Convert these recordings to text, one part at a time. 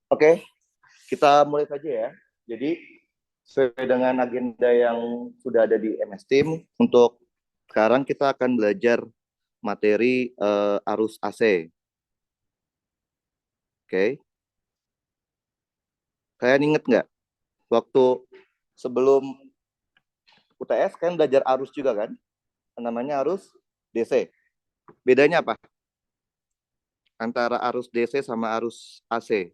Oke, kita mulai saja ya. Jadi, sesuai dengan agenda yang sudah ada di MS Team, untuk sekarang kita akan belajar materi arus AC. Oke, kalian inget nggak? Waktu sebelum UTS, kan belajar arus juga kan? Namanya arus DC. Bedanya apa? Antara arus DC sama arus AC.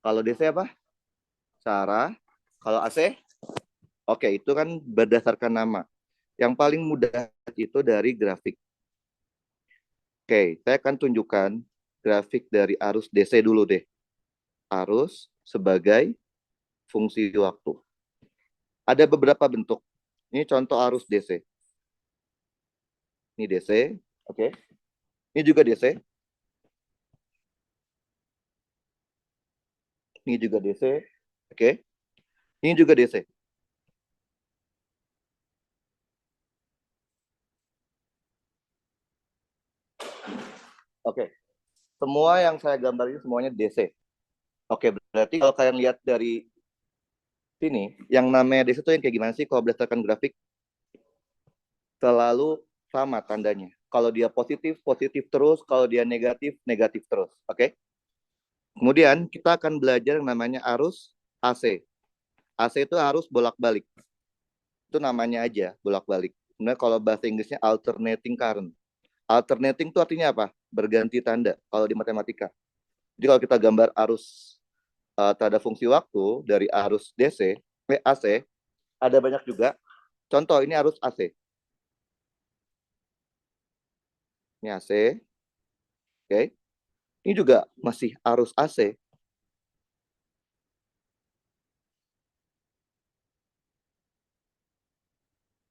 Kalau DC apa? Cara. Kalau AC? Oke, itu kan berdasarkan nama. Yang paling mudah itu dari grafik. Oke, saya akan tunjukkan grafik dari arus DC dulu deh. Arus sebagai fungsi waktu. Ada beberapa bentuk. Ini contoh arus DC. Ini DC, oke. Ini juga DC. Ini juga DC, oke. Ini juga DC. Oke. Semua yang saya gambar ini semuanya DC. Oke, berarti kalau kalian lihat dari sini, yang namanya DC itu yang kayak gimana sih kalau berdasarkan grafik? Selalu sama tandanya. Kalau dia positif, positif terus. Kalau dia negatif, negatif terus. Oke? Kemudian kita akan belajar yang namanya arus AC. AC itu arus bolak-balik. Itu namanya aja, bolak-balik. Kemudian kalau bahasa Inggrisnya alternating current. Alternating itu artinya apa? Berganti tanda kalau di matematika. Jadi kalau kita gambar arus tanda fungsi waktu dari arus DC, AC, ada banyak juga. Contoh, ini arus AC. Ini AC, oke. Ini juga masih arus AC.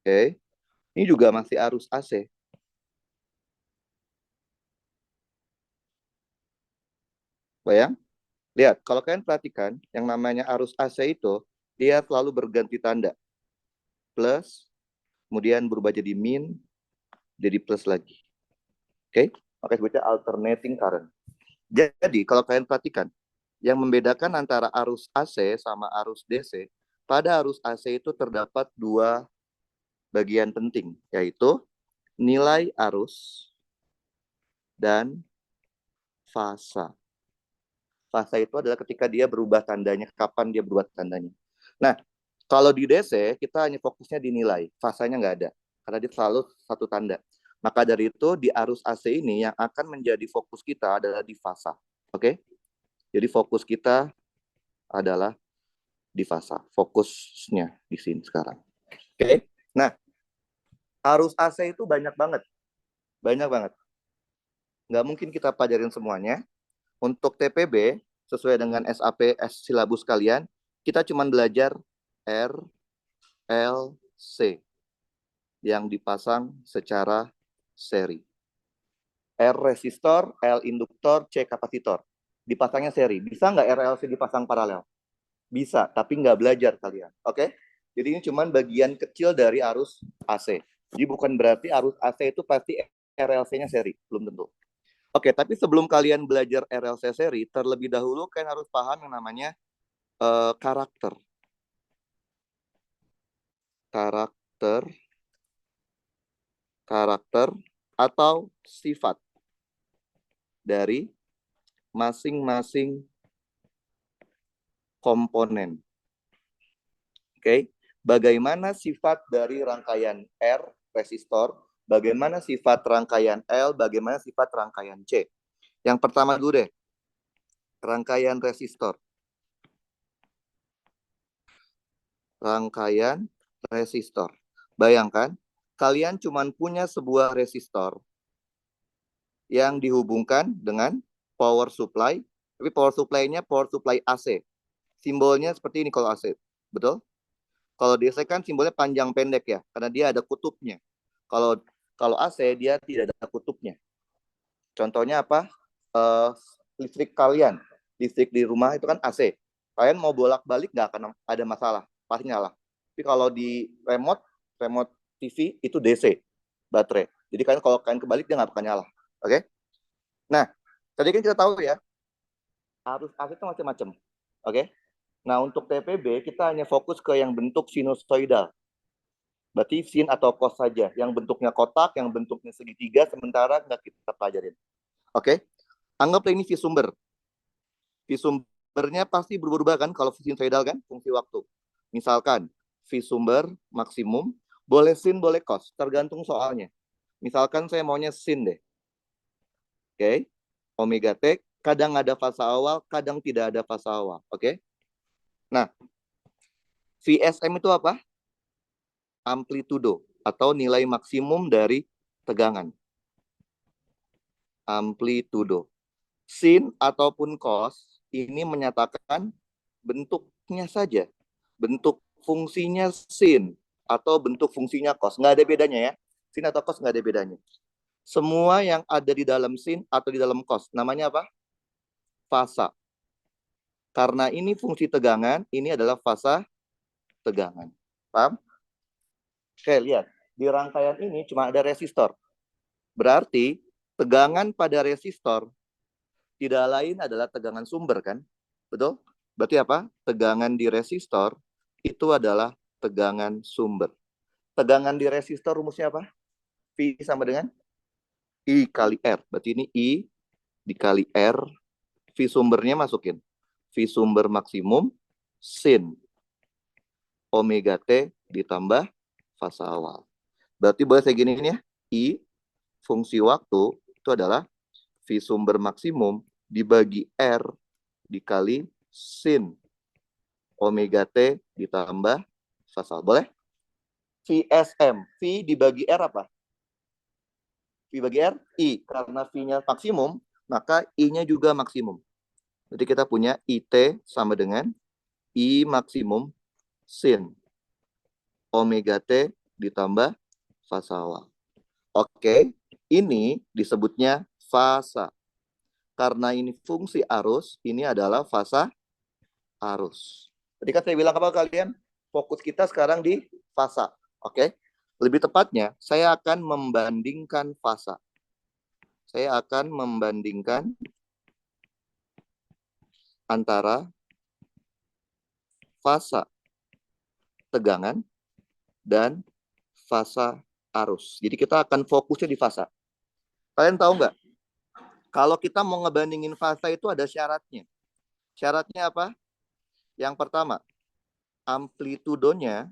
Oke. Ini juga masih arus AC. Bayang? Lihat, kalau kalian perhatikan, yang namanya arus AC itu, dia selalu berganti tanda. Plus, kemudian berubah jadi min, jadi plus lagi. Oke? Makanya sebutnya alternating current. Jadi, kalau kalian perhatikan, yang membedakan antara arus AC sama arus DC, pada arus AC itu terdapat dua bagian penting, yaitu nilai arus dan fasa. Fasa itu adalah ketika dia berubah tandanya, kapan dia berubah tandanya. Nah, kalau di DC, kita hanya fokusnya di nilai. Fasanya nggak ada. Karena dia selalu satu tanda. Maka dari itu, di arus AC ini yang akan menjadi fokus kita adalah di fasa. Oke? Jadi fokus kita adalah di fasa. Fokusnya di sini sekarang. Oke? Nah, arus AC itu banyak banget. Banyak banget. Nggak mungkin kita pelajarin semuanya. Untuk TPB, sesuai dengan SAP silabus kalian, kita cuma belajar R, L, C yang dipasang secara seri. R resistor, L induktor, C kapasitor. Dipasangnya seri. Bisa nggak RLC dipasang paralel? Bisa, tapi nggak belajar kalian. Oke? Jadi ini cuma bagian kecil dari arus AC. Jadi bukan berarti arus AC itu pasti RLC-nya seri. Belum tentu. Oke, tapi sebelum kalian belajar RLC seri, terlebih dahulu kalian harus paham yang namanya karakter. Karakter, karakter atau sifat dari masing-masing komponen. Oke, bagaimana sifat dari rangkaian R resistor, bagaimana sifat rangkaian L, bagaimana sifat rangkaian C. Yang pertama dulu deh, rangkaian resistor. Rangkaian resistor. Bayangkan, kalian cuma punya sebuah resistor yang dihubungkan dengan power supply, tapi power supply-nya power supply AC. Simbolnya seperti ini kalau AC, betul? Kalau DC kan simbolnya panjang pendek ya, karena dia ada kutubnya. Kalau kalau AC dia tidak ada kutubnya. Contohnya apa? Listrik kalian, listrik di rumah itu kan AC. Kalian mau bolak-balik nggak akan ada masalah, pasti nyala. Tapi kalau di remote TV itu DC, baterai. Jadi kalian kalau kalian kebalik dia nggak akan nyala. Oke? Nah, tadi kan kita tahu ya, Arus AC itu macam-macam. Oke. Nah, untuk TPB kita hanya fokus ke yang bentuk sinusoidal. Berarti sin atau cos saja. Yang bentuknya kotak, yang bentuknya segitiga, sementara nggak kita pelajarin. Oke. Anggaplah ini V sumber. V sumbernya pasti berubah-ubah kan kalau sinusoidal kan, fungsi waktu. Misalkan V sumber maksimum, boleh sin, boleh cos. Tergantung soalnya. Misalkan saya maunya sin deh. Oke. Omega T, kadang ada fase awal, kadang tidak ada fase awal. Oke. Nah, VSM itu apa? Amplitudo atau nilai maksimum dari tegangan. Amplitudo. Sin ataupun cos ini menyatakan bentuknya saja. Bentuk fungsinya sin atau bentuk fungsinya cos. Nggak ada bedanya ya. Sin atau cos nggak ada bedanya. Semua yang ada di dalam sin atau di dalam cos. Namanya apa? Fasa. Karena ini fungsi tegangan, ini adalah fasa tegangan. Paham? Oke, lihat. Di rangkaian ini cuma ada resistor. Berarti tegangan pada resistor tidak lain adalah tegangan sumber kan? Betul? Berarti apa? Tegangan di resistor itu adalah tegangan sumber. Tegangan di resistor rumusnya apa? V sama dengan I kali R. Berarti ini I dikali R. V sumbernya masukin. V sumber maksimum sin omega T ditambah fase awal. Berarti boleh saya gini ya. I fungsi waktu itu adalah V sumber maksimum dibagi R dikali sin omega T ditambah fase awal. Boleh? VSM. V dibagi R apa? V bagi R? I. Karena V-nya maksimum, maka I-nya juga maksimum. Jadi kita punya IT sama dengan I maksimum sin omega T ditambah fase awal. Oke, ini disebutnya fasa. Karena ini fungsi arus, ini adalah fasa arus. Jadi kan saya bilang apa kalian? Fokus kita sekarang di fasa. Oke, lebih tepatnya saya akan membandingkan fasa. Saya akan membandingkan antara fasa tegangan dan fasa arus. Jadi kita akan fokusnya di fasa. Kalian tahu nggak? Kalau kita mau ngebandingin fasa itu ada syaratnya. Syaratnya apa? Yang pertama, amplitudonya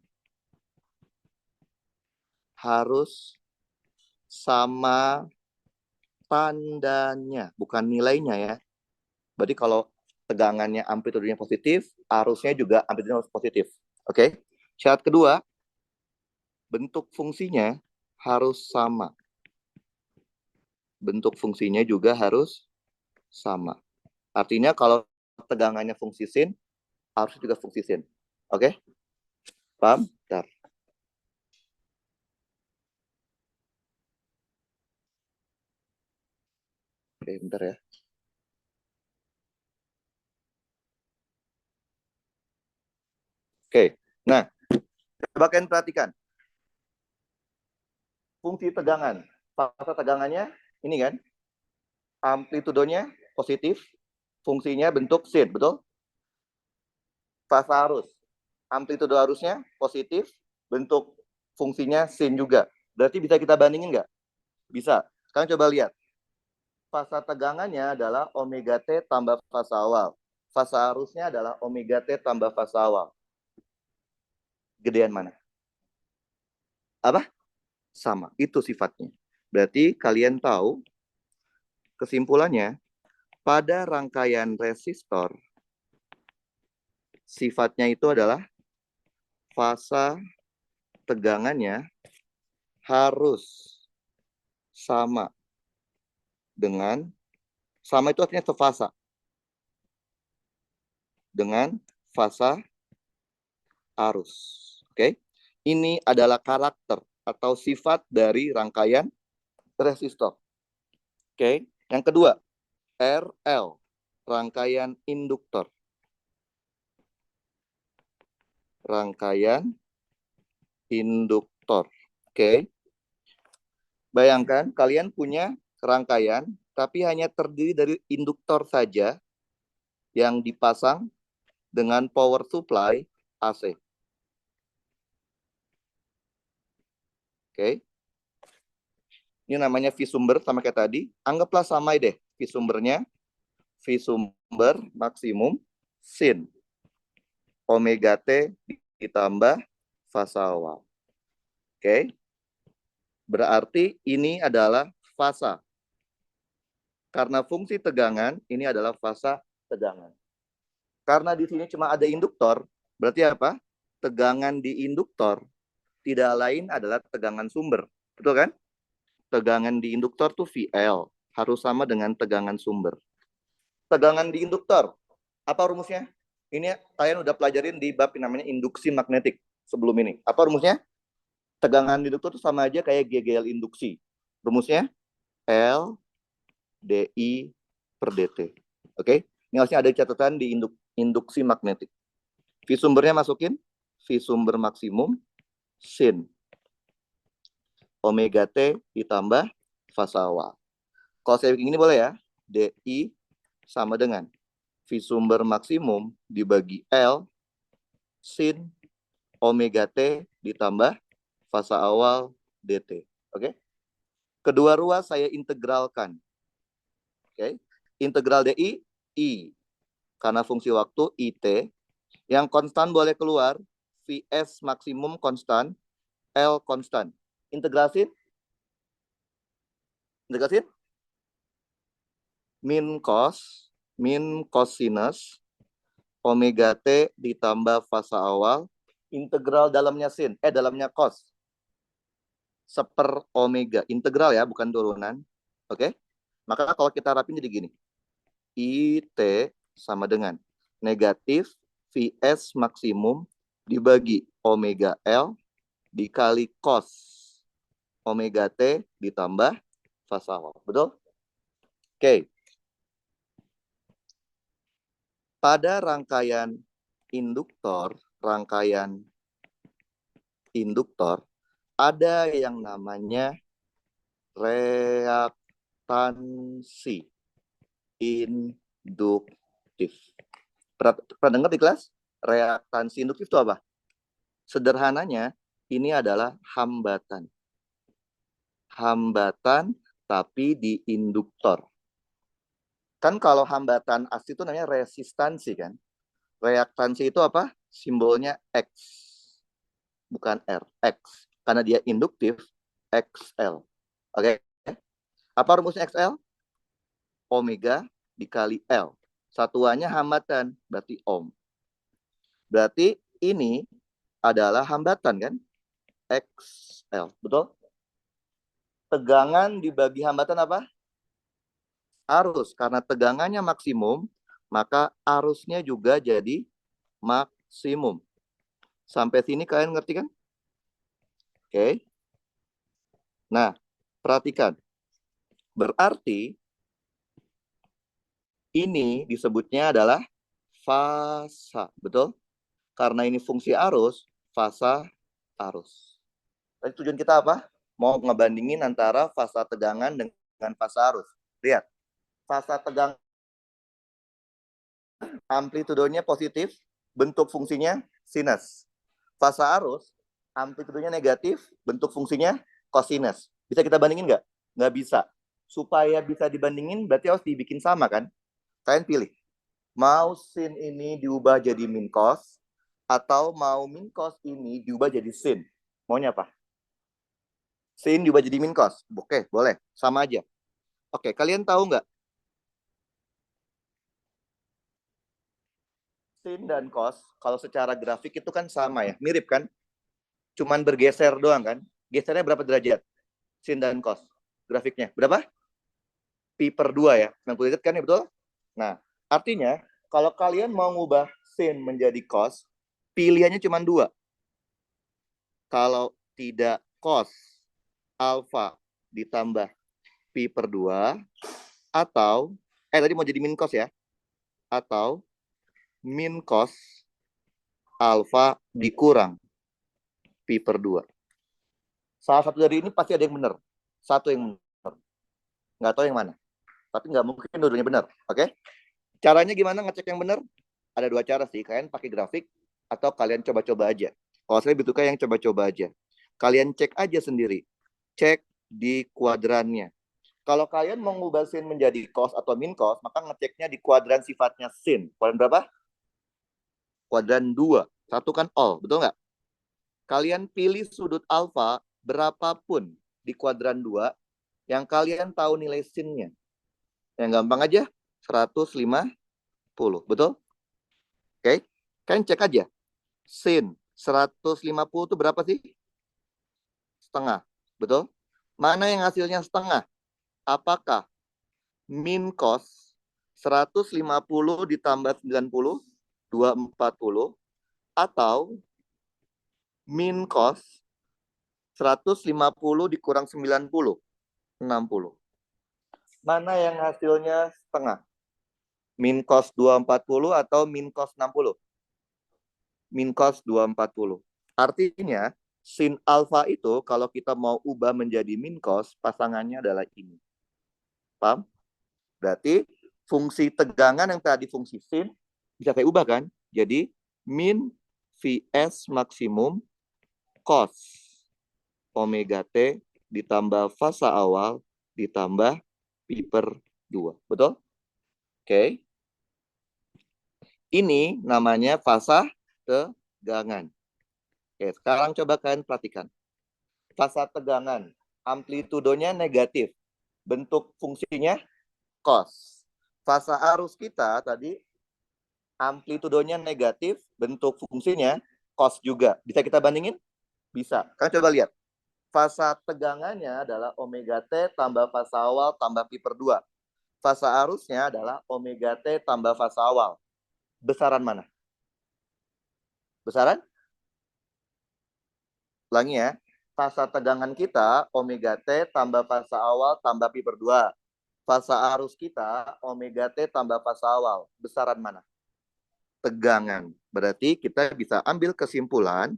harus sama tandanya, bukan nilainya ya. Berarti kalau tegangannya amplitudonya positif, arusnya juga amplitudonya positif. Oke. Syarat kedua, bentuk fungsinya harus sama. Bentuk fungsinya juga harus sama. Artinya kalau tegangannya fungsi sin, arusnya juga fungsi sin. Oke? Paham? Bentar. Oke, bentar ya. Oke. Nah, coba kalian perhatikan. Fungsi tegangan. Fasa tegangannya ini kan. Amplitudonya positif. Fungsinya bentuk sin, betul? Fasa arus. Amplitudo arusnya positif. Bentuk fungsinya sin juga. Berarti bisa kita bandingin nggak? Bisa. Sekarang coba lihat. Fasa tegangannya adalah omega T tambah fasa awal. Fasa arusnya adalah omega T tambah fasa awal. Gedean mana? Apa? Sama. Itu sifatnya. Berarti kalian tahu kesimpulannya pada rangkaian resistor sifatnya itu adalah fasa tegangannya harus sama dengan, sama itu artinya sefasa dengan fasa arus. Oke. Ini adalah karakter atau sifat dari rangkaian resistor. Oke. Yang kedua, RL, rangkaian induktor. Rangkaian induktor. Oke. Bayangkan kalian punya rangkaian tapi hanya terdiri dari induktor saja. yang dipasang dengan power supply AC. Oke. Ini namanya V sumber sama kayak tadi. Anggaplah sama deh V sumbernya. V sumber maksimum sin omega T ditambah fasa awal. Oke. Berarti ini adalah fasa. Karena fungsi tegangan, ini adalah fasa tegangan. Karena di sini cuma ada induktor, berarti apa? Tegangan di induktor tidak lain adalah tegangan sumber. Betul kan? Tegangan di induktor tuh VL. Harus sama dengan tegangan sumber. Tegangan di induktor. Apa rumusnya? Ini kalian udah pelajarin di bab yang namanya induksi magnetik sebelum ini. Apa rumusnya? Tegangan di induktor itu sama aja kayak GGL induksi. Rumusnya L DI per DT. Oke? Ini harusnya ada catatan di induksi magnetik. V sumbernya masukin. V sumber maksimum sin omega T ditambah fasa awal. Kalau saya bikin ini boleh ya. DI sama dengan V sumber maksimum dibagi L sin omega T ditambah fasa awal DT. Oke? Kedua ruas saya integralkan. Oke? Integral DI, I. Karena fungsi waktu, IT. Yang konstan boleh keluar. Vs maksimum konstan, L konstan. Integrasi. Integrasi. Min cosinus omega T ditambah fasa awal, integral dalamnya sin, dalamnya cos. Seper omega, integral ya, bukan turunan. Oke? Maka kalau kita rapin jadi gini. IT sama dengan negatif Vs maksimum dibagi omega L dikali cos omega T ditambah fasa awal. Betul? Oke. Pada rangkaian induktor, ada yang namanya reaktansi induktif. Pernah dengar di kelas? Reaktansi induktif itu apa? Sederhananya, ini adalah hambatan. Hambatan tapi di induktor. Kan kalau hambatan asli itu namanya resistansi kan? Reaktansi itu apa? Simbolnya X. Bukan R, X. Karena dia induktif, XL. Oke? Apa rumusnya XL? Omega dikali L. Satuannya hambatan, berarti ohm. Berarti ini adalah hambatan kan? XL, betul? Tegangan dibagi hambatan apa? Arus. Karena tegangannya maksimum, maka arusnya juga jadi maksimum. Sampai sini kalian ngerti kan? Oke. Nah, perhatikan. Berarti ini disebutnya adalah fasa, betul? Karena ini fungsi arus, fasa arus. Tadi tujuan kita apa? Mau ngebandingin antara fasa tegangan dengan fasa arus. Lihat, fasa tegangan amplitudenya positif, bentuk fungsinya sinus. Fasa arus, amplitudenya negatif, bentuk fungsinya kosinus. Bisa kita bandingin nggak? Nggak bisa. Supaya bisa dibandingin, berarti harus dibikin sama kan? Kalian pilih. Mau sin ini diubah jadi min cos, atau mau min cos ini diubah jadi sin. Maunya apa? Sin diubah jadi min cos. Oke, boleh. Sama aja. Oke, kalian tahu nggak? Sin dan cos, kalau secara grafik itu kan sama ya. Mirip kan? Cuman bergeser doang kan? Gesernya berapa derajat? Sin dan cos. Grafiknya. Berapa? Pi per 2 ya. 90 derajat kan ya, betul? Nah, artinya kalau kalian mau ngubah sin menjadi cos, pilihannya cuma 2. Kalau tidak cos alfa ditambah pi per 2, atau tadi mau jadi min cos ya, atau min cos alfa dikurang pi per 2. Salah satu dari ini pasti ada yang benar. Satu yang benar. Nggak tahu yang mana. Tapi nggak mungkin dua-duanya benar. Oke? Caranya gimana ngecek yang benar? Ada dua cara sih. Kalian pakai grafik atau kalian coba-coba aja. Kalau saya lebih suka yang coba-coba aja. Kalian cek aja sendiri. Cek di kuadrannya. Kalau kalian mau ngubah sin menjadi cos atau min cos, maka ngeceknya di kuadran sifatnya sin. Kuadran berapa? Kuadran 2. Satu kan all, betul nggak? Kalian pilih sudut alfa berapapun di kuadran 2 yang kalian tahu nilai sinnya. Yang gampang aja, 150. Betul? Oke? Kalian cek aja. Sin 150 itu berapa sih? Setengah. Betul? Mana yang hasilnya setengah? Apakah min cos 150 ditambah 90, 240, atau min cos 150 dikurang 90, 60. Mana yang hasilnya setengah? Min cos 240 atau min cos 60? Min cos 240. Artinya, sin alfa itu kalau kita mau ubah menjadi min cos, pasangannya adalah ini. Paham? Berarti fungsi tegangan yang tadi fungsi sin, bisa saya ubah kan? Jadi, min Vs maksimum cos omega T ditambah fasa awal ditambah pi per 2. Betul? Oke. Ini namanya fasa tegangan. Oke, sekarang coba kalian perhatikan. Fasa tegangan, amplitudonya negatif. Bentuk fungsinya cos. Fasa arus kita tadi, amplitudonya negatif, bentuk fungsinya cos juga. Bisa kita bandingin? Bisa. Kalian coba lihat. Fasa tegangannya adalah omega T tambah fasa awal tambah pi per 2. Fasa arusnya adalah omega T tambah fasa awal. Besaran mana? Besaran? Ulangi ya. Fasa tegangan kita omega T tambah fasa awal tambah pi per 2. Fasa arus kita omega T tambah fasa awal. Besaran mana? Tegangan. Berarti kita bisa ambil kesimpulan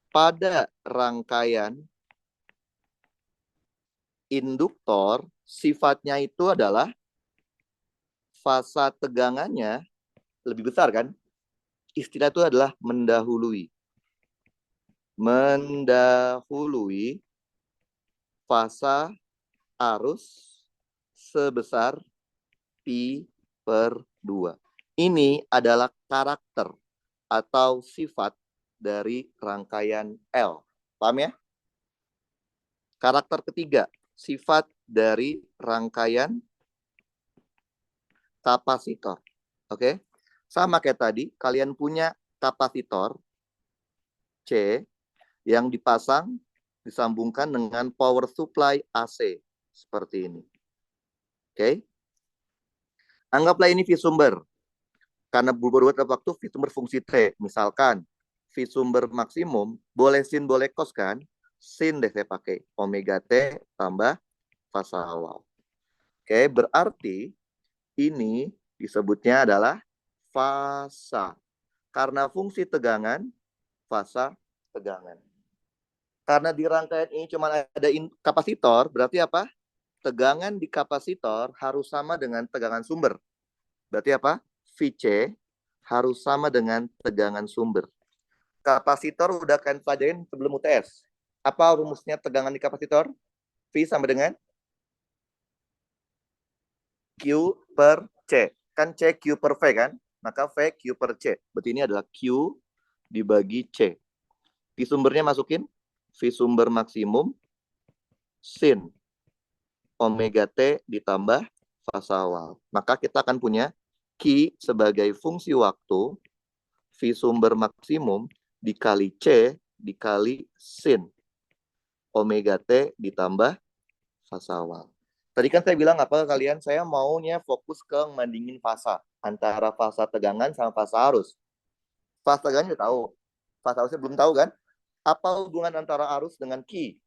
pada rangkaian induktor sifatnya itu adalah fasa tegangannya lebih besar kan? Istilah itu adalah mendahului. Mendahului fasa arus sebesar pi per 2. Ini adalah karakter atau sifat dari rangkaian L. Paham ya? Karakter ketiga, sifat dari rangkaian kapasitor. Oke? Sama kayak tadi, kalian punya kapasitor C yang dipasang disambungkan dengan power supply AC seperti ini. Oke? Anggaplah ini V sumber. Karena beberapa waktu V sumber fungsi T. Misalkan V sumber maksimum, boleh sin, boleh cos kan? Sin deh saya pakai. Omega T tambah fasa awal. Oke, berarti ini disebutnya adalah fasa. Karena fungsi tegangan, fasa tegangan. Karena di rangkaian ini cuma ada kapasitor, berarti apa? Tegangan di kapasitor harus sama dengan tegangan sumber. Berarti apa? Vc harus sama dengan tegangan sumber. Kapasitor udah kalian pelajarin sebelum UTS. Apa rumusnya tegangan di kapasitor? V sama dengan Q per C. Kan C Q per V kan? Maka V Q per C. Berarti ini adalah Q dibagi C. V sumbernya masukin. V sumber maksimum sin omega T ditambah fasa awal. Maka kita akan punya Q sebagai fungsi waktu V sumber maksimum dikali C dikali sin omega T ditambah fasa awal. Tadi kan saya bilang apa ke kalian? Saya maunya fokus ke membandingin fasa antara fasa tegangan sama fasa arus. Fasa tegangan udah tahu. Fasa arusnya belum tahu kan? Apa hubungan antara arus dengan Q?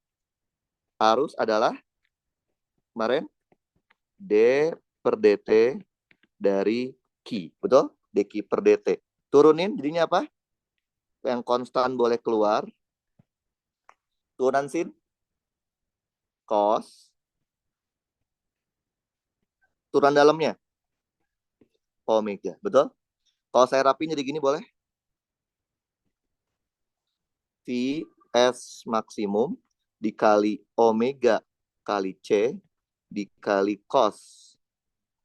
Arus adalah kemarin D per DT dari Q. Betul? dQ per DT. Turunin jadinya apa? Yang konstan boleh keluar. Turunan sin cos. Turunan dalamnya omega. Betul? Kalau saya rapiin jadi gini boleh? Vs maksimum dikali omega kali C dikali cos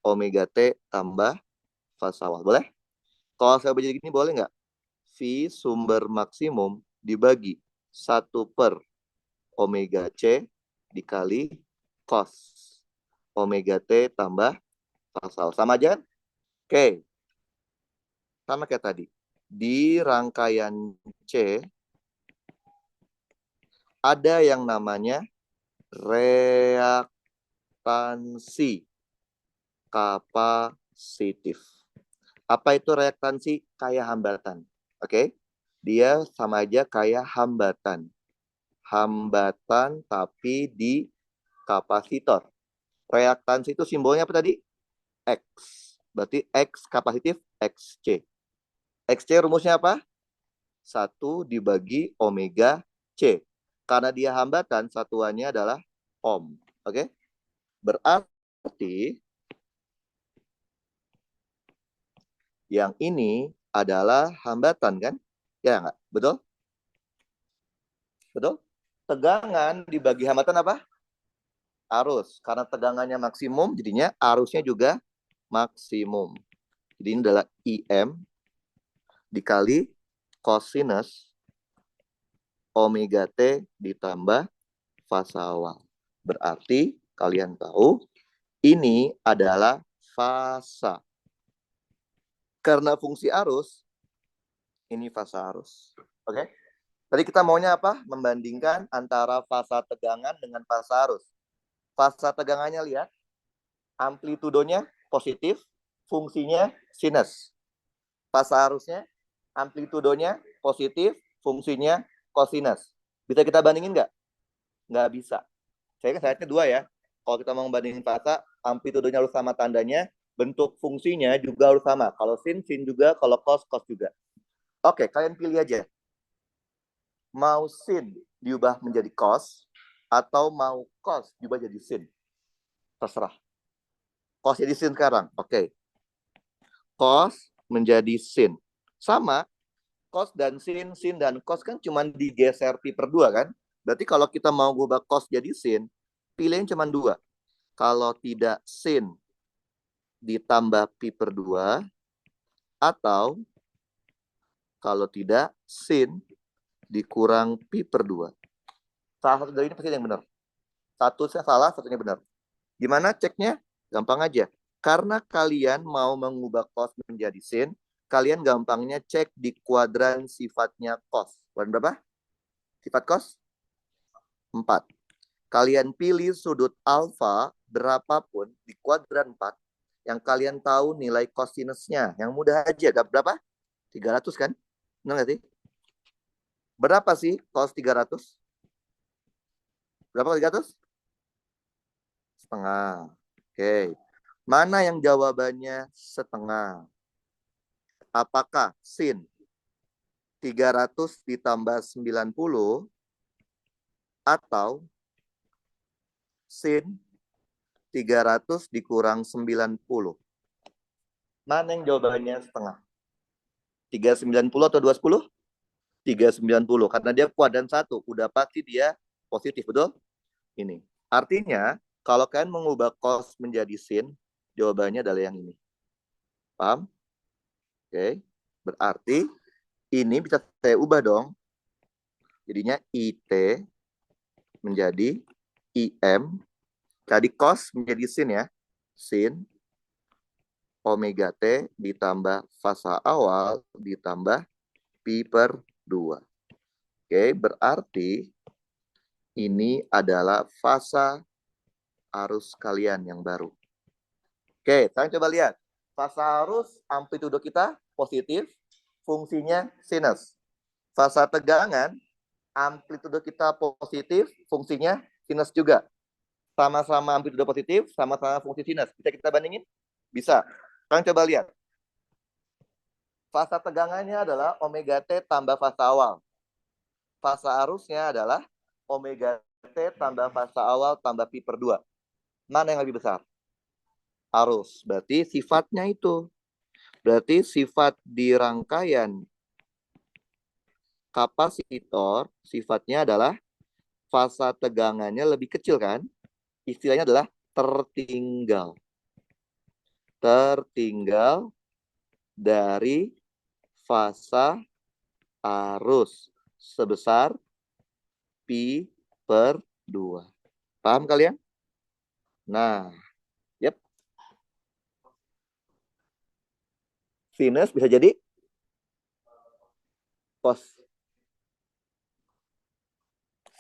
omega T tambah fase awal. Boleh? Kalau saya baca gini boleh nggak? V sumber maksimum dibagi 1/omega C dikali cos omega T tambah fase awal. Sama aja kan? Oke. Sama kayak tadi. Di rangkaian C ada yang namanya reaktansi kapasitif. Apa itu reaktansi? Kayak hambatan. Oke? Dia sama aja kayak hambatan. Hambatan tapi di kapasitor. Reaktansi itu simbolnya apa tadi? X. Berarti X kapasitif XC. XC rumusnya apa? 1 dibagi omega C. Karena dia hambatan, satuannya adalah ohm. Oke? Berarti yang ini adalah hambatan kan? Ya nggak? Betul? Betul? Tegangan dibagi hambatan apa? Arus. Karena tegangannya maksimum, jadinya arusnya juga maksimum. Jadi ini adalah IM dikali cosinus omega T ditambah fase awal. Berarti kalian tahu ini adalah fasa. Karena fungsi arus, ini fasa arus. Oke? Tadi kita maunya apa? Membandingkan antara fasa tegangan dengan fasa arus. Fasa tegangannya lihat, amplitudonya positif, fungsinya sinus. Fasa arusnya, amplitudonya positif, fungsinya kosinus. Bisa kita bandingin nggak? Nggak bisa. Saya kan sayangnya 2 ya. Kalau kita mau membandingin fasa, amplitudonya harus sama tandanya, bentuk fungsinya juga harus sama. Kalau sin, sin juga. Kalau cos, cos juga. Oke, kalian pilih aja. Mau sin diubah menjadi cos, atau mau cos diubah jadi sin. Terserah. Cos jadi sin sekarang. Oke. Cos menjadi sin. Sama, cos dan sin dan cos kan cuma digeser pi per 2 kan? Berarti kalau kita mau ubah cos jadi sin, pilihnya cuma 2. Kalau tidak sin ditambah pi per 2, atau kalau tidak sin dikurang pi per 2. Salah satu dari ini pasti yang benar. Satunya salah, satunya benar. Gimana ceknya? Gampang aja. Karena kalian mau mengubah cos menjadi sin, kalian gampangnya cek di kuadran sifatnya cos. Kuadran berapa? Sifat cos? 4. Kalian pilih sudut alfa berapapun di kuadran 4 yang kalian tahu nilai kosinusnya. Yang mudah aja. Berapa? 300 kan? Benar nggak sih? Berapa sih cos 300? Berapa 300? Setengah. Oke. Mana yang jawabannya setengah? Apakah sin 300 ditambah 90 atau sin 300 dikurang 90? Mana yang jawabannya setengah? 390 atau 210? 390. Karena dia kuadran 1. Udah pasti dia positif, betul? Ini. Artinya, kalau kalian mengubah cos menjadi sin, jawabannya adalah yang ini. Paham? Oke. Berarti ini bisa saya ubah dong. Jadinya IT menjadi IM. Tadi cos menjadi sin ya. Sin omega T ditambah fasa awal ditambah pi per 2. Oke, berarti ini adalah fasa arus kalian yang baru. Oke, sekarang coba lihat. Fasa arus amplitudo kita positif, fungsinya sinus. Fasa tegangan, amplitudo kita positif, fungsinya sinus juga. Sama-sama amplitudo positif, sama-sama fungsi sinus. Bisa kita bandingin? Bisa. Sekarang coba lihat. Fasa tegangannya adalah omega T tambah fasa awal. Fasa arusnya adalah omega T tambah fasa awal tambah pi per 2. Mana yang lebih besar? Arus. Berarti sifatnya itu. Berarti sifat di rangkaian kapasitor sifatnya adalah fasa tegangannya lebih kecil kan? Istilahnya adalah tertinggal. Tertinggal dari fasa arus sebesar pi per 2. Paham kalian? Nah, yep. Sinus bisa jadi cos.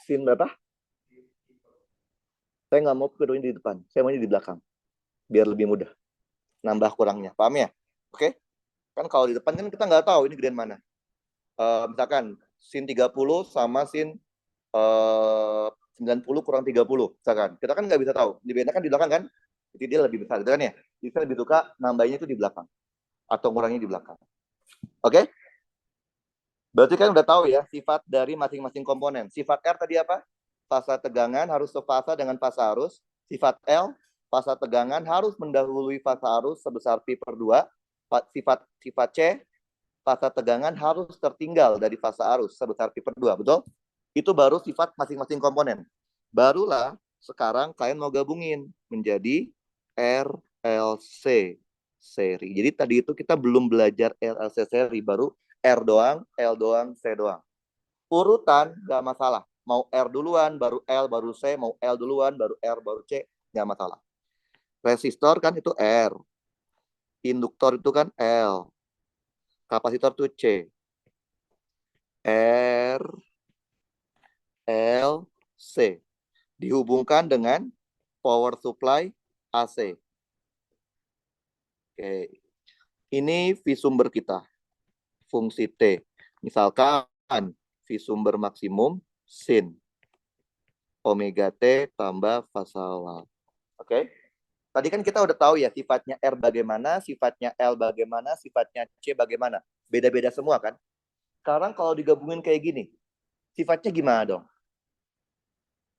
Sin berapa? Saya nggak mau kedua di depan. Saya maunya di belakang. Biar lebih mudah. Nambah kurangnya. Paham ya? Oke? Kan kalau di depan kan kita nggak tahu ini gedean mana. Misalkan sin 30 sama sin 90 kurang 30. Misalkan. Kita kan nggak bisa tahu. Dibedakan kan di belakang kan? Jadi dia lebih besar. Gitu kan ya? Jadi saya lebih suka nambahnya itu di belakang. Atau ngurangnya di belakang. Oke? Berarti kan udah tahu ya sifat dari masing-masing komponen. Sifat R tadi apa? Fasa tegangan harus sefasa dengan fasa arus. Sifat L, fasa tegangan harus mendahului fasa arus sebesar pi per 2. Sifat C, fasa tegangan harus tertinggal dari fasa arus sebesar pi per 2. Betul? Itu baru sifat masing-masing komponen. Barulah sekarang kalian mau gabungin menjadi RLC seri. Jadi tadi itu kita belum belajar RLC seri, baru R doang, L doang, C doang. Urutan nggak masalah. Mau R duluan, baru L, baru C. Mau L duluan, baru R, baru C. Nggak masalah. Resistor kan itu R. Induktor itu kan L. Kapasitor itu C. R, L, C. Dihubungkan dengan power supply AC. Oke. Ini V sumber kita. Fungsi T. Misalkan V sumber maksimum sin omega T tambah fasa awal. Oke. Tadi kan kita udah tahu ya sifatnya R bagaimana, sifatnya L bagaimana, sifatnya C bagaimana. Beda-beda semua kan. Sekarang kalau digabungin kayak gini, sifatnya gimana dong?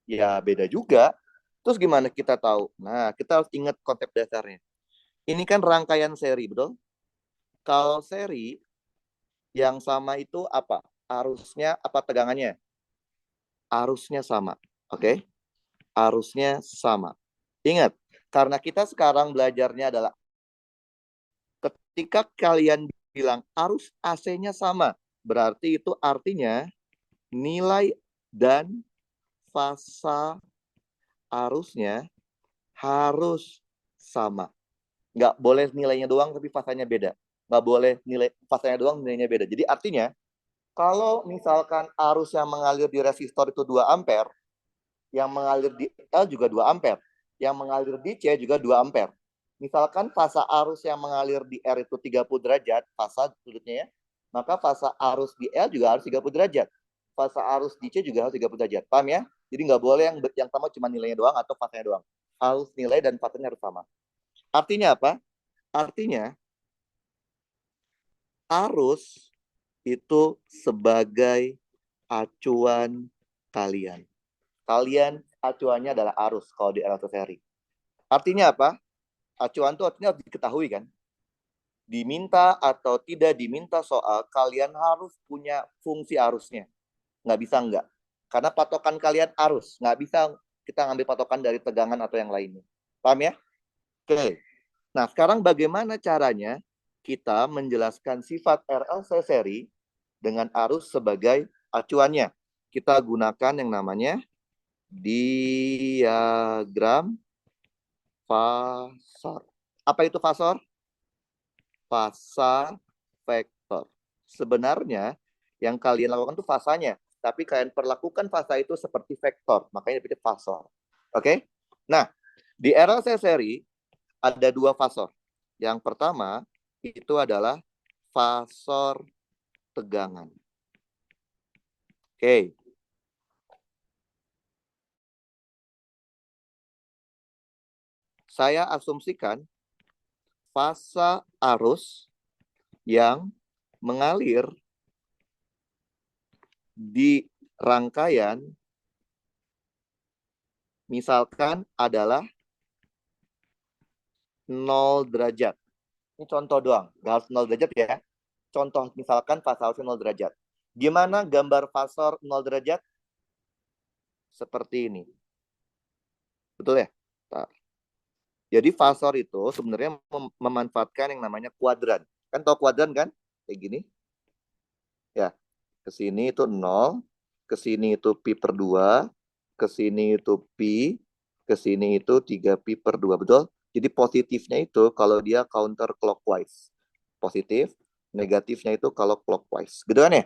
Ya beda juga. Terus gimana kita tahu? Nah, kita harus ingat konsep dasarnya. Ini kan rangkaian seri, betul? Kalau seri, yang sama itu apa? Arusnya, apa tegangannya? Arusnya sama. Oke? Arusnya sama. Ingat, karena kita sekarang belajarnya adalah ketika kalian bilang arus AC-nya sama, berarti itu artinya nilai dan fasa arusnya harus sama. Nggak boleh nilainya doang tapi fasanya beda. Nggak boleh nilai fasanya doang nilainya beda. Jadi artinya kalau misalkan arus yang mengalir di resistor itu 2 ampere, yang mengalir di L juga 2 ampere, yang mengalir di C juga 2 ampere. Misalkan fasa arus yang mengalir di R itu 30 derajat, fasa sudutnya ya, maka fasa arus di L juga harus 30 derajat. Fasa arus di C juga harus 30 derajat. Paham ya? Jadi nggak boleh yang sama cuma nilainya doang atau fasanya doang. Harus nilai dan fasanya harus sama. Artinya apa? Artinya arus itu sebagai acuan kalian. Kalian acuannya adalah arus kalau di RLC seri. Artinya apa? Acuan itu artinya harus diketahui kan? Diminta atau tidak diminta soal, kalian harus punya fungsi arusnya. Nggak bisa nggak. Karena patokan kalian arus. Nggak bisa kita ngambil patokan dari tegangan atau yang lainnya. Paham ya? Oke. Nah, sekarang bagaimana caranya kita menjelaskan sifat RLC seri dengan arus sebagai acuannya? Kita gunakan yang namanya diagram fasor. Apa itu fasor? Fasa vektor. Sebenarnya yang kalian lakukan itu fasanya, tapi kalian perlakukan fasa itu seperti vektor, makanya disebut fasor. Oke? Nah, di RLC seri ada 2 fasor. Yang pertama itu adalah fasor tegangan. Oke. Saya asumsikan fasa arus yang mengalir di rangkaian misalkan adalah 0 derajat. Ini contoh doang, nggak harus 0 derajat ya. Contoh misalkan fase arusnya 0 derajat. Gimana gambar fasor 0 derajat? Seperti ini. Betul ya? Nah, jadi fasor itu sebenarnya memanfaatkan yang namanya kuadran. Kan tahu kuadran kan? Kayak gini. Ya, ke sini itu 0, ke sini itu pi per 2, ke sini itu pi, ke sini itu 3 pi per 2, betul? Jadi positifnya itu kalau dia counter clockwise. Positif, negatifnya itu kalau clockwise. Gitu kan ya?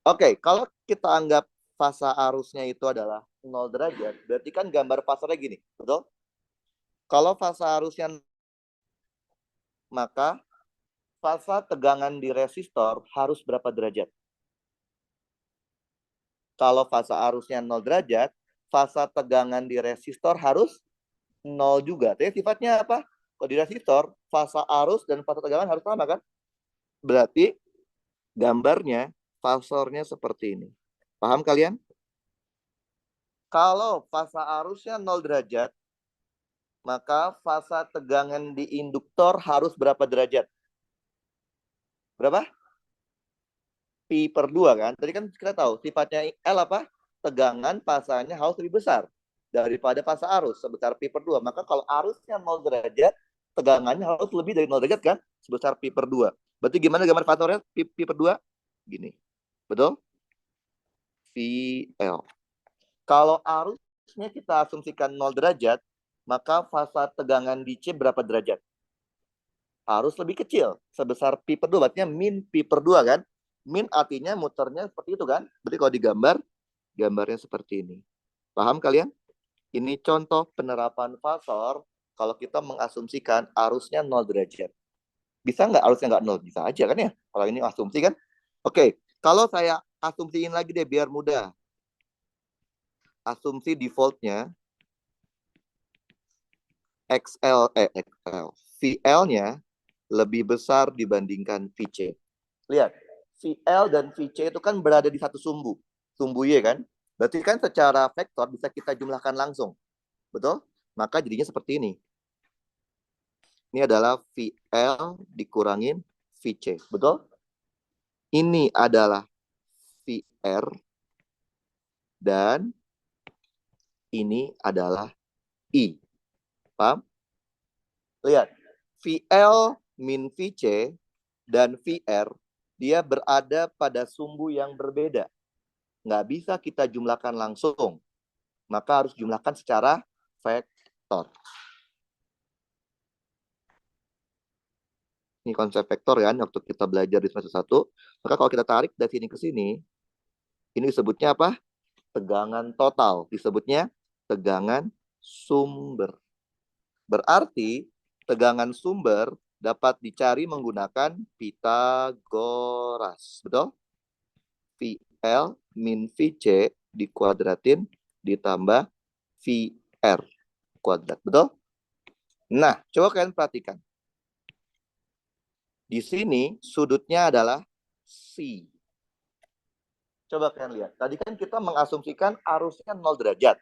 Oke, kalau kita anggap fasa arusnya itu adalah 0 derajat, berarti kan gambar fasornya gini, betul? Kalau fasa arusnya, maka fasa tegangan di resistor harus berapa derajat? Kalau fasa arusnya 0 derajat, fasa tegangan di resistor harus 0 juga. Tapi sifatnya apa? Kalau di resistor, fasa arus dan fasa tegangan harus sama kan? Berarti gambarnya, fasornya seperti ini. Paham kalian? Kalau fasa arusnya 0 derajat, maka fasa tegangan di induktor harus berapa derajat? Berapa? Pi per 2 kan? Tadi kan kita tahu sifatnya L apa? Tegangan fasanya harus lebih besar daripada fasa arus sebesar pi per 2. Maka kalau arusnya 0 derajat, tegangannya harus lebih dari 0 derajat kan? Sebesar pi per 2. Berarti gimana gambar faktornya pi per 2? Gini. Betul? VL. Kalau arusnya kita asumsikan 0 derajat, maka fasa tegangan di C berapa derajat? Harus lebih kecil, sebesar pi per 2, berarti min pi per 2 kan? Min artinya muternya seperti itu kan? Berarti kalau digambar, gambarnya seperti ini. Paham kalian? Ini contoh penerapan fasor kalau kita mengasumsikan arusnya 0 derajat. Bisa nggak arusnya nggak 0? Bisa aja kan ya? Kalau ini asumsi kan? Oke, kalau saya asumsiin lagi deh biar mudah. Asumsi defaultnya VL-nya lebih besar dibandingkan VC. Lihat, VL dan VC itu kan berada di satu sumbu. Sumbu Y kan? Berarti kan secara vektor bisa kita jumlahkan langsung. Betul? Maka jadinya seperti ini. Ini adalah VL dikurangin VC. Betul? Ini adalah VR dan ini adalah I. Paham? Lihat, VL min VC dan VR dia berada pada sumbu yang berbeda. Nggak bisa kita jumlahkan langsung. Maka harus jumlahkan secara vektor. Ini konsep vektor kan, waktu kita belajar di semester 1. Maka kalau kita tarik dari sini ke sini, ini disebutnya apa? Tegangan total. Disebutnya tegangan sumber. Berarti tegangan sumber dapat dicari menggunakan Pitagoras. Betul? VL min VC dikuadratin ditambah VR kuadrat. Betul? Nah, coba kalian perhatikan. Di sini sudutnya adalah C. Coba kalian lihat. Tadi kan kita mengasumsikan arusnya 0 derajat.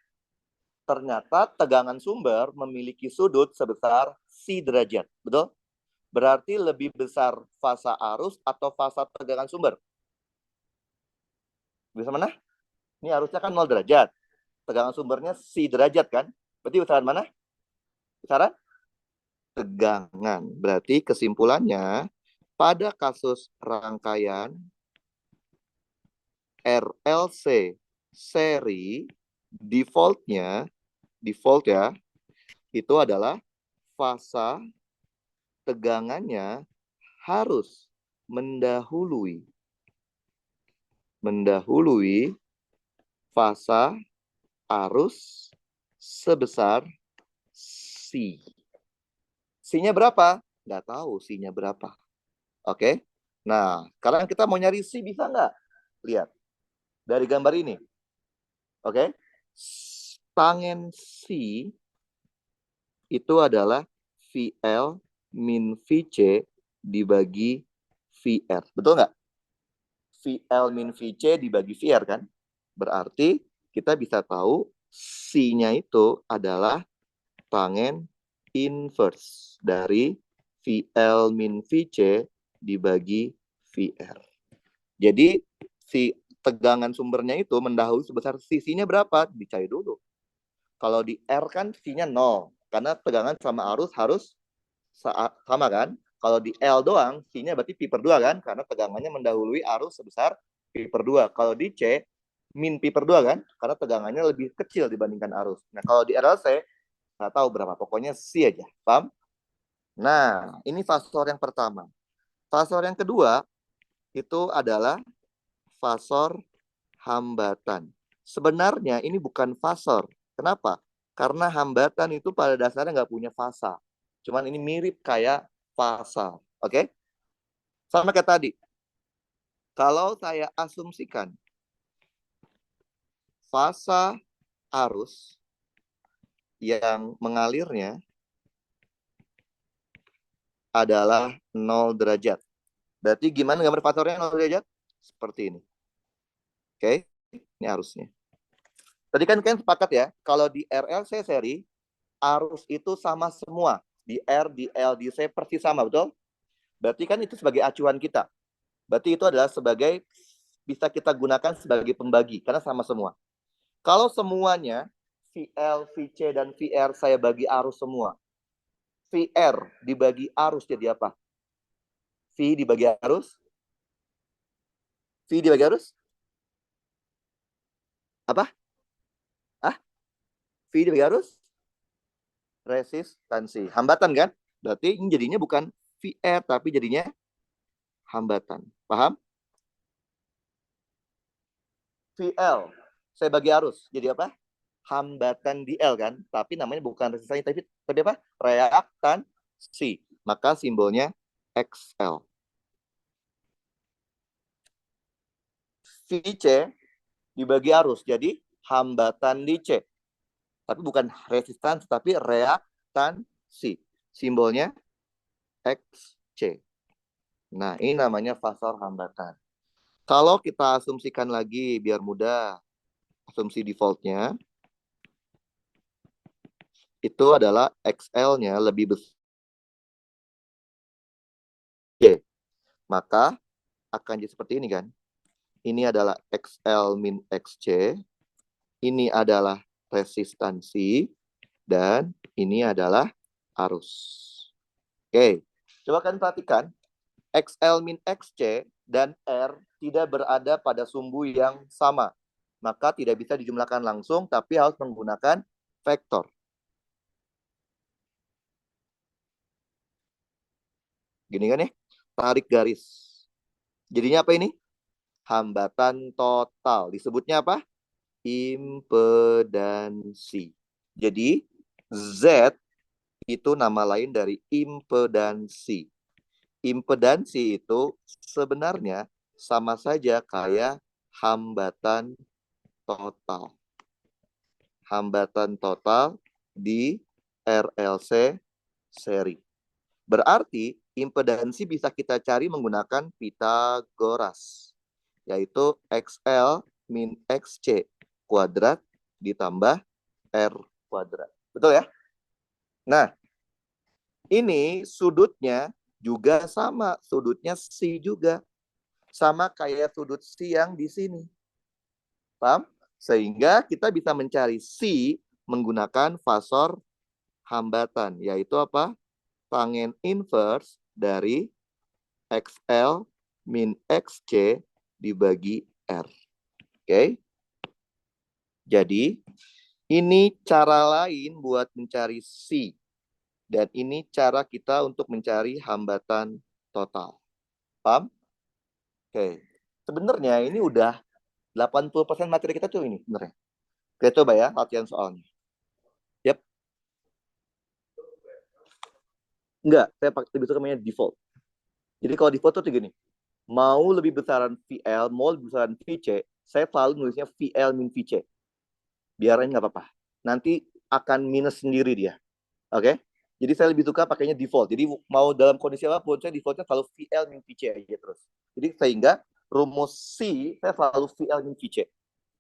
Ternyata tegangan sumber memiliki sudut sebesar C derajat. Betul? Berarti lebih besar fasa arus atau fasa tegangan sumber? Bisa mana? Ini arusnya kan 0 derajat. Tegangan sumbernya C derajat kan? Berarti besaran mana? Besaran tegangan. Berarti kesimpulannya, pada kasus rangkaian RLC seri, default ya, itu adalah fasa tegangannya harus mendahului fasa arus sebesar C. C-nya berapa? Nggak tahu C-nya berapa. Oke. Nah, sekarang kita mau nyari C bisa nggak? Lihat. Dari gambar ini. Oke. Tangen C itu adalah VL min VC dibagi VR. Betul nggak? VL min VC dibagi VR kan? Berarti kita bisa tahu C-nya itu adalah tangen inverse dari VL min VC dibagi VR. Jadi si tegangan sumbernya itu mendahului sebesar sisinya berapa? Dicari dulu. Kalau di R kan sisinya 0. Karena tegangan sama arus harus sama kan? Kalau di L doang, sisinya berarti Pi per 2 kan? Karena tegangannya mendahului arus sebesar Pi per 2. Kalau di C, min Pi per 2 kan? Karena tegangannya lebih kecil dibandingkan arus. Nah, kalau di RLC, nggak tahu berapa. Pokoknya C aja. Paham? Nah, ini fasor yang pertama. Fasor yang kedua, itu adalah fasor hambatan. Sebenarnya ini bukan fasor. Kenapa? Karena hambatan itu pada dasarnya nggak punya fasa. Cuman ini mirip kayak fasa. Oke? Sama kayak tadi. Kalau saya asumsikan fasa arus yang mengalirnya adalah 0 derajat. Berarti gimana gambar fasornya 0 derajat? Seperti ini. Oke? Ini arusnya. Tadi kan kalian sepakat ya, kalau di RLC seri, arus itu sama semua. Di R, di L, di C persis sama, betul? Berarti kan itu sebagai acuan kita. Berarti itu adalah sebagai, bisa kita gunakan sebagai pembagi, karena sama semua. Kalau semuanya, VL, VC, dan VR saya bagi arus semua. VR dibagi arus jadi apa? V dibagi arus? V dibagi arus? Apa? V dibagi arus? Resistansi. Hambatan kan? Berarti ini jadinya bukan VR, tapi jadinya hambatan. Paham? VL. Saya bagi arus. Jadi apa? Hambatan di L kan? Tapi namanya bukan resistansi, tapi apa? Reaktansi. Maka simbolnya XL. VC dibagi arus. Jadi hambatan di C. Tapi bukan resistansi, tapi reaktansi. Simbolnya XC. Nah, ini namanya fasor hambatan. Kalau kita asumsikan lagi, biar mudah, asumsi defaultnya, itu adalah XL-nya lebih besar. Y. Maka akan jadi seperti ini kan. Ini adalah XL min XC. Ini adalah resistansi. Dan ini adalah arus. Oke. Coba kalian perhatikan. XL min XC dan R tidak berada pada sumbu yang sama. Maka tidak bisa dijumlahkan langsung, tapi harus menggunakan vektor. Gini kan ya? Tarik garis. Jadinya apa ini? Hambatan total. Disebutnya apa? Impedansi. Jadi Z itu nama lain dari impedansi. Impedansi itu sebenarnya sama saja kayak hambatan total. Hambatan total di RLC seri. Berarti impedansi bisa kita cari menggunakan Pitagoras, yaitu XL min XC kuadrat ditambah R kuadrat. Betul ya? Nah, ini sudutnya juga sama. Sudutnya C juga. Sama kayak sudut C yang di sini. Paham? Sehingga kita bisa mencari C menggunakan fasor hambatan. Yaitu apa? Tangen inverse dari XL min XC dibagi R. Oke? Jadi, ini cara lain buat mencari C. Dan ini cara kita untuk mencari hambatan total. Paham? Oke. Sebenarnya ini udah 80% materi kita tuh ini sebenarnya. Kita coba ya latihan soalnya. Yap. Enggak, saya pakai lebih suka namanya default. Jadi kalau default tuh gini. Mau lebih besaran VL, mau lebih besaran VC, saya selalu nulisnya VL min VC. Biarin nggak apa-apa. Nanti akan minus sendiri dia. Oke? Jadi saya lebih suka pakainya default. Jadi mau dalam kondisi apapun, saya defaultnya selalu VL min VC aja terus. Jadi sehingga rumus C, saya selalu VL min VC.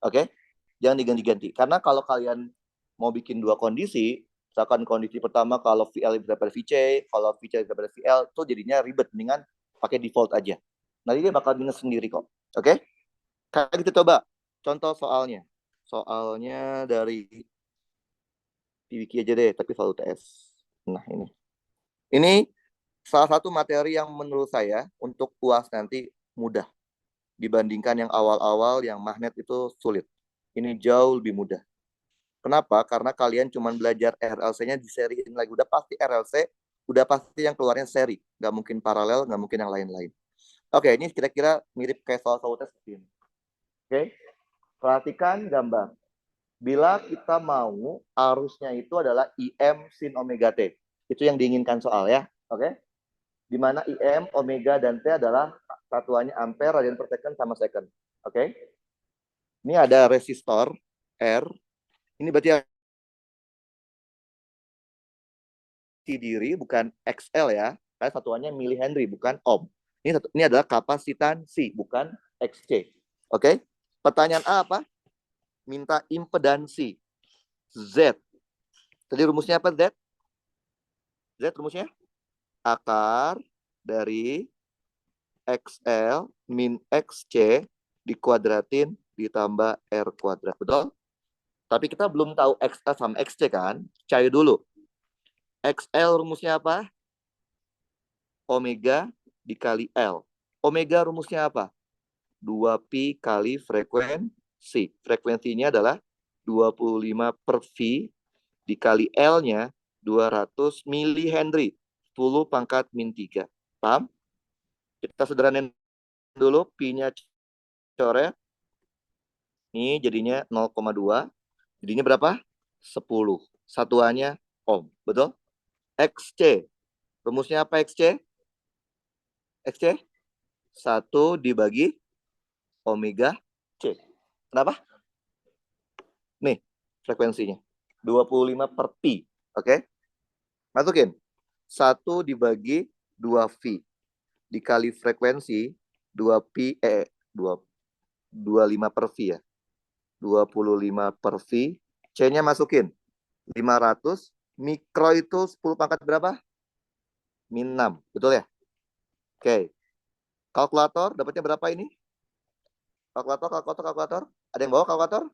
Oke? Jangan diganti-ganti. Karena kalau kalian mau bikin dua kondisi, Misalkan kondisi pertama kalau VL lebih daripada VC, kalau VC lebih daripada VL, itu jadinya ribet. Mendingan pakai default aja. Nanti dia bakal minus sendiri kok. Oke? Kayak gitu coba. Contoh soalnya. Soalnya dari wiki aja deh, tapi selalu TS. Nah, ini. Ini salah satu materi yang menurut saya untuk UAS nanti mudah. Dibandingkan yang awal-awal yang magnet itu sulit. Ini jauh lebih mudah. Kenapa? Karena kalian cuma belajar RLC-nya di seriin lagi. Udah pasti RLC, udah pasti yang keluarnya seri. Nggak mungkin paralel, nggak mungkin yang lain-lain. Oke, ini kira-kira mirip kayak soal-soal tes seperti ini. Oke, perhatikan gambar. Bila kita mau arusnya itu adalah IM sin omega T. Itu yang diinginkan soal ya. Oke. Di mana IM, omega, dan T adalah satuannya ampere, radian per second, sama second. Oke. Ini ada resistor R. Ini berarti diri bukan XL ya. Karena satuannya milihenry bukan ohm. Ini adalah kapasitansi bukan XC. Oke. Pertanyaan A apa? Minta impedansi Z. Tadi rumusnya apa Z? Z rumusnya akar dari XL min XC dikuadratin ditambah R kuadrat. Betul? Tapi kita belum tahu XL sama XC kan? Cari dulu. XL rumusnya apa? Omega dikali L. Omega rumusnya apa? 2pi kali frekuensi. Frekuensinya adalah 25 per V dikali L-nya 200 milihenry. 10 pangkat min 3. Paham? Kita sederhanain dulu. Pi-nya coret. Ini jadinya 0,2. Jadinya berapa? 10. Satuannya ohm. Betul? XC. Rumusnya apa XC? XC? 1 dibagi omega C. Kenapa? Nih, frekuensinya. 25 per pi. Oke? Masukin. 1 dibagi 2V. Dikali frekuensi 2pi, 25 per V ya. 25 per V. C-nya masukin. 500. Mikro itu 10 pangkat berapa? Min 6. Betul ya? Oke. Kalkulator, dapatnya berapa ini? Kalkulator. Ada yang bawa kalkulator?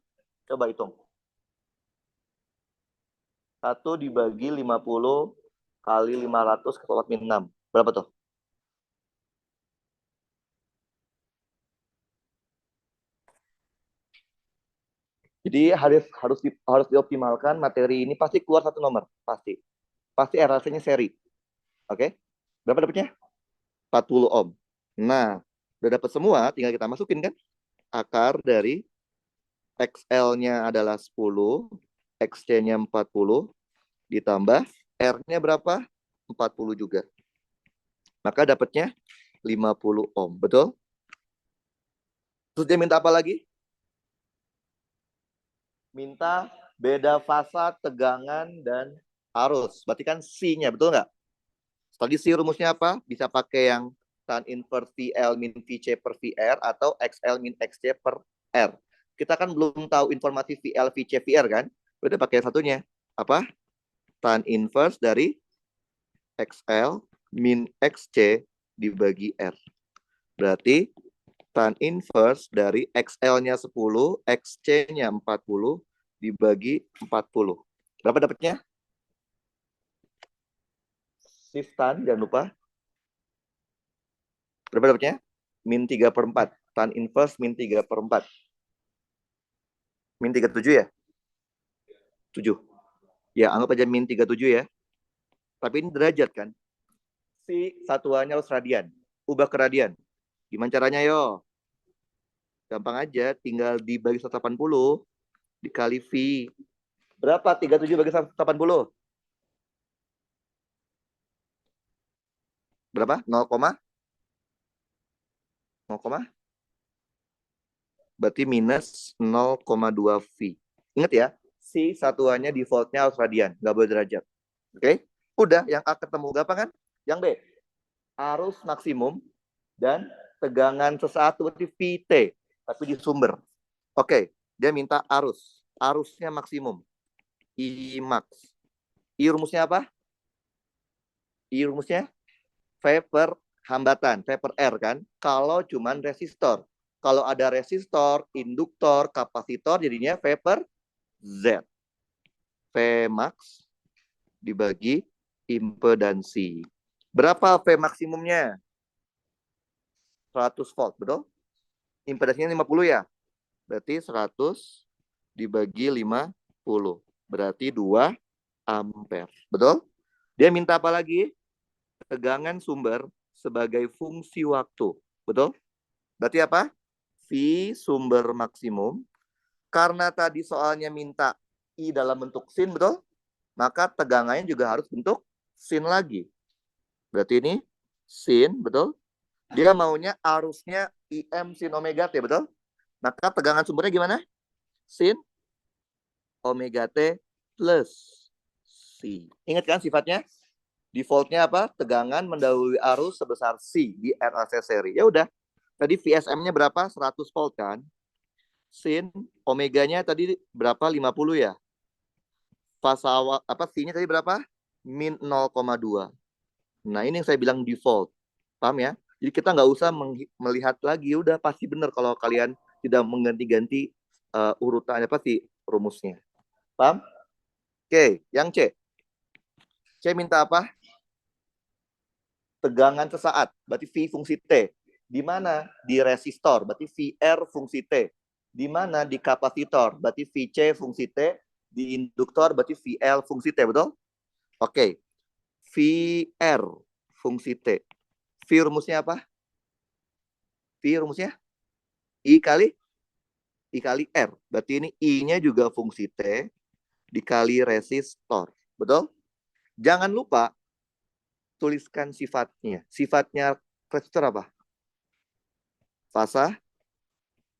Coba hitung. 1 dibagi 50 kali 500 ke kuadrat min 6. Berapa tuh? Jadi harus dioptimalkan materi ini, pasti keluar satu nomor, pasti. Pasti RLC-nya seri. Oke? Berapa dapatnya? 40 ohm. Nah, udah dapat semua, tinggal kita masukin kan? Akar dari XL-nya adalah 10, XC-nya 40, ditambah R-nya berapa? 40 juga. Maka dapatnya 50 ohm. Betul? Terus dia minta apa lagi? Minta beda fasa, tegangan, dan arus. Berarti kan C-nya, betul nggak? Tadi C rumusnya apa? Bisa pakai yang tan inverse VL min VC per VR atau XL min XC per R. Kita kan belum tahu informasi VL, VC, VR kan? Udah pakai satunya. Apa? Tan inverse dari XL min XC dibagi R. Berarti tan inverse dari XL-nya 10, XC-nya 40 dibagi 40. Berapa dapatnya? Shift tan, jangan lupa. Berapa dapatnya? Min 3 per 4. Tan inverse min 3 per 4. Min 37 ya? 7. Ya, anggap aja min 37 ya. Tapi ini derajat kan? Si satuannya harus radian. Ubah ke radian. Gimana caranya yo? Gampang aja, tinggal dibagi 180 dikali V. Berapa 37 bagi 180? Berapa? 0, 0, berarti minus 0,2 V. Ingat ya, si satuannya defaultnya harus radian, nggak boleh derajat. Oke? Udah, yang A ketemu gampang kan? Yang B, arus maksimum dan tegangan sesaat berarti VT, tapi di sumber. Oke, dia minta arus. Arusnya maksimum. I max. I rumusnya apa? I rumusnya V per hambatan, V per R kan? Kalau cuman resistor. Kalau ada resistor, induktor, kapasitor, jadinya V per Z. V max dibagi impedansi. Berapa V maksimumnya? 100 volt, betul? Impedansinya 50 ya? Berarti 100 dibagi 50. Berarti 2 ampere. Betul? Dia minta apa lagi? Tegangan sumber sebagai fungsi waktu. Betul? Berarti apa? V sumber maksimum. Karena tadi soalnya minta I dalam bentuk sin, betul? Maka tegangannya juga harus bentuk sin lagi. Berarti ini sin, betul? Dia maunya arusnya IM sin omega T, betul? Maka tegangan sumbernya gimana? Sin omega T plus C. Ingat kan sifatnya? Defaultnya apa? Tegangan mendahului arus sebesar C di RAC seri. Ya udah. Tadi VSM-nya berapa? 100 volt kan? Sin omeganya tadi berapa? 50 ya. Fase awal apa C-nya tadi berapa? Min 0,2. Nah, ini yang saya bilang default. Paham ya? Jadi kita nggak usah melihat lagi, udah pasti benar kalau kalian tidak mengganti-ganti urutan apa sih rumusnya. Paham? Oke, yang C. C minta apa? Tegangan sesaat, berarti V fungsi T. Di mana? Di resistor, berarti VR fungsi T. Di mana? Di kapasitor, berarti VC fungsi T. Di induktor, berarti VL fungsi T, betul? Oke. VR fungsi T. V rumusnya apa? V rumusnya I kali R. Berarti ini I-nya juga fungsi T dikali resistor. Betul? Jangan lupa tuliskan sifatnya. Sifatnya resistor apa? Fasa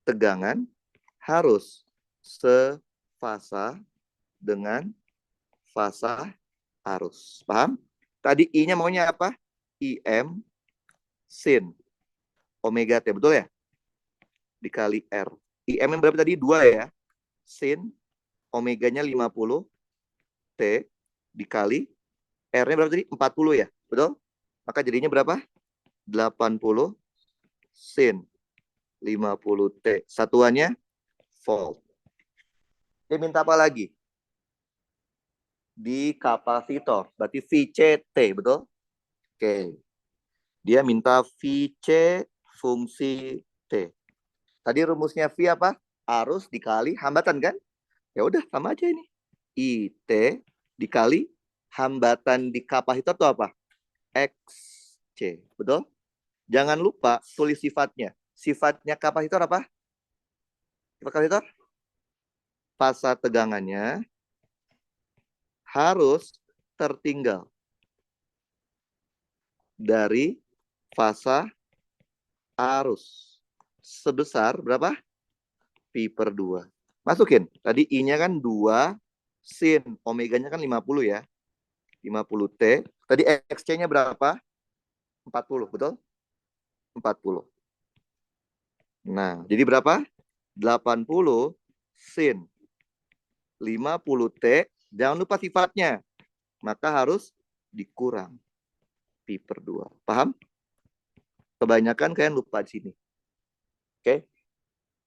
tegangan harus sefasa dengan fasa arus. Paham? Tadi I-nya maunya apa? IM sin omega T. Betul ya? Dikali R. IM yang berapa tadi? 2 ya. Sin omeganya 50 T dikali R-nya berapa tadi? 40 ya. Betul? Maka jadinya berapa? 80 sin 50 T. Satuannya volt. Dia minta apa lagi? Di kapasitor. Berarti VCT, betul? Oke. Dia minta VC fungsi T. Tadi rumusnya V apa? Arus dikali hambatan kan? Ya udah sama aja ini. IT dikali hambatan di kapasitor itu apa? XC. Betul? Jangan lupa tulis sifatnya. Sifatnya kapasitor apa? Sifat kapasitor? Fasa tegangannya harus tertinggal dari fasa arus sebesar berapa? Pi per 2. Masukin. Tadi I-nya kan 2 sin. Omeganya kan 50 ya. 50 T. Tadi XC-nya berapa? 40, betul? 40. Nah, jadi berapa? 80 sin 50 T. Jangan lupa sifatnya. Maka harus dikurang Pi per 2. Paham? Kebanyakan kalian lupa di sini. Oke?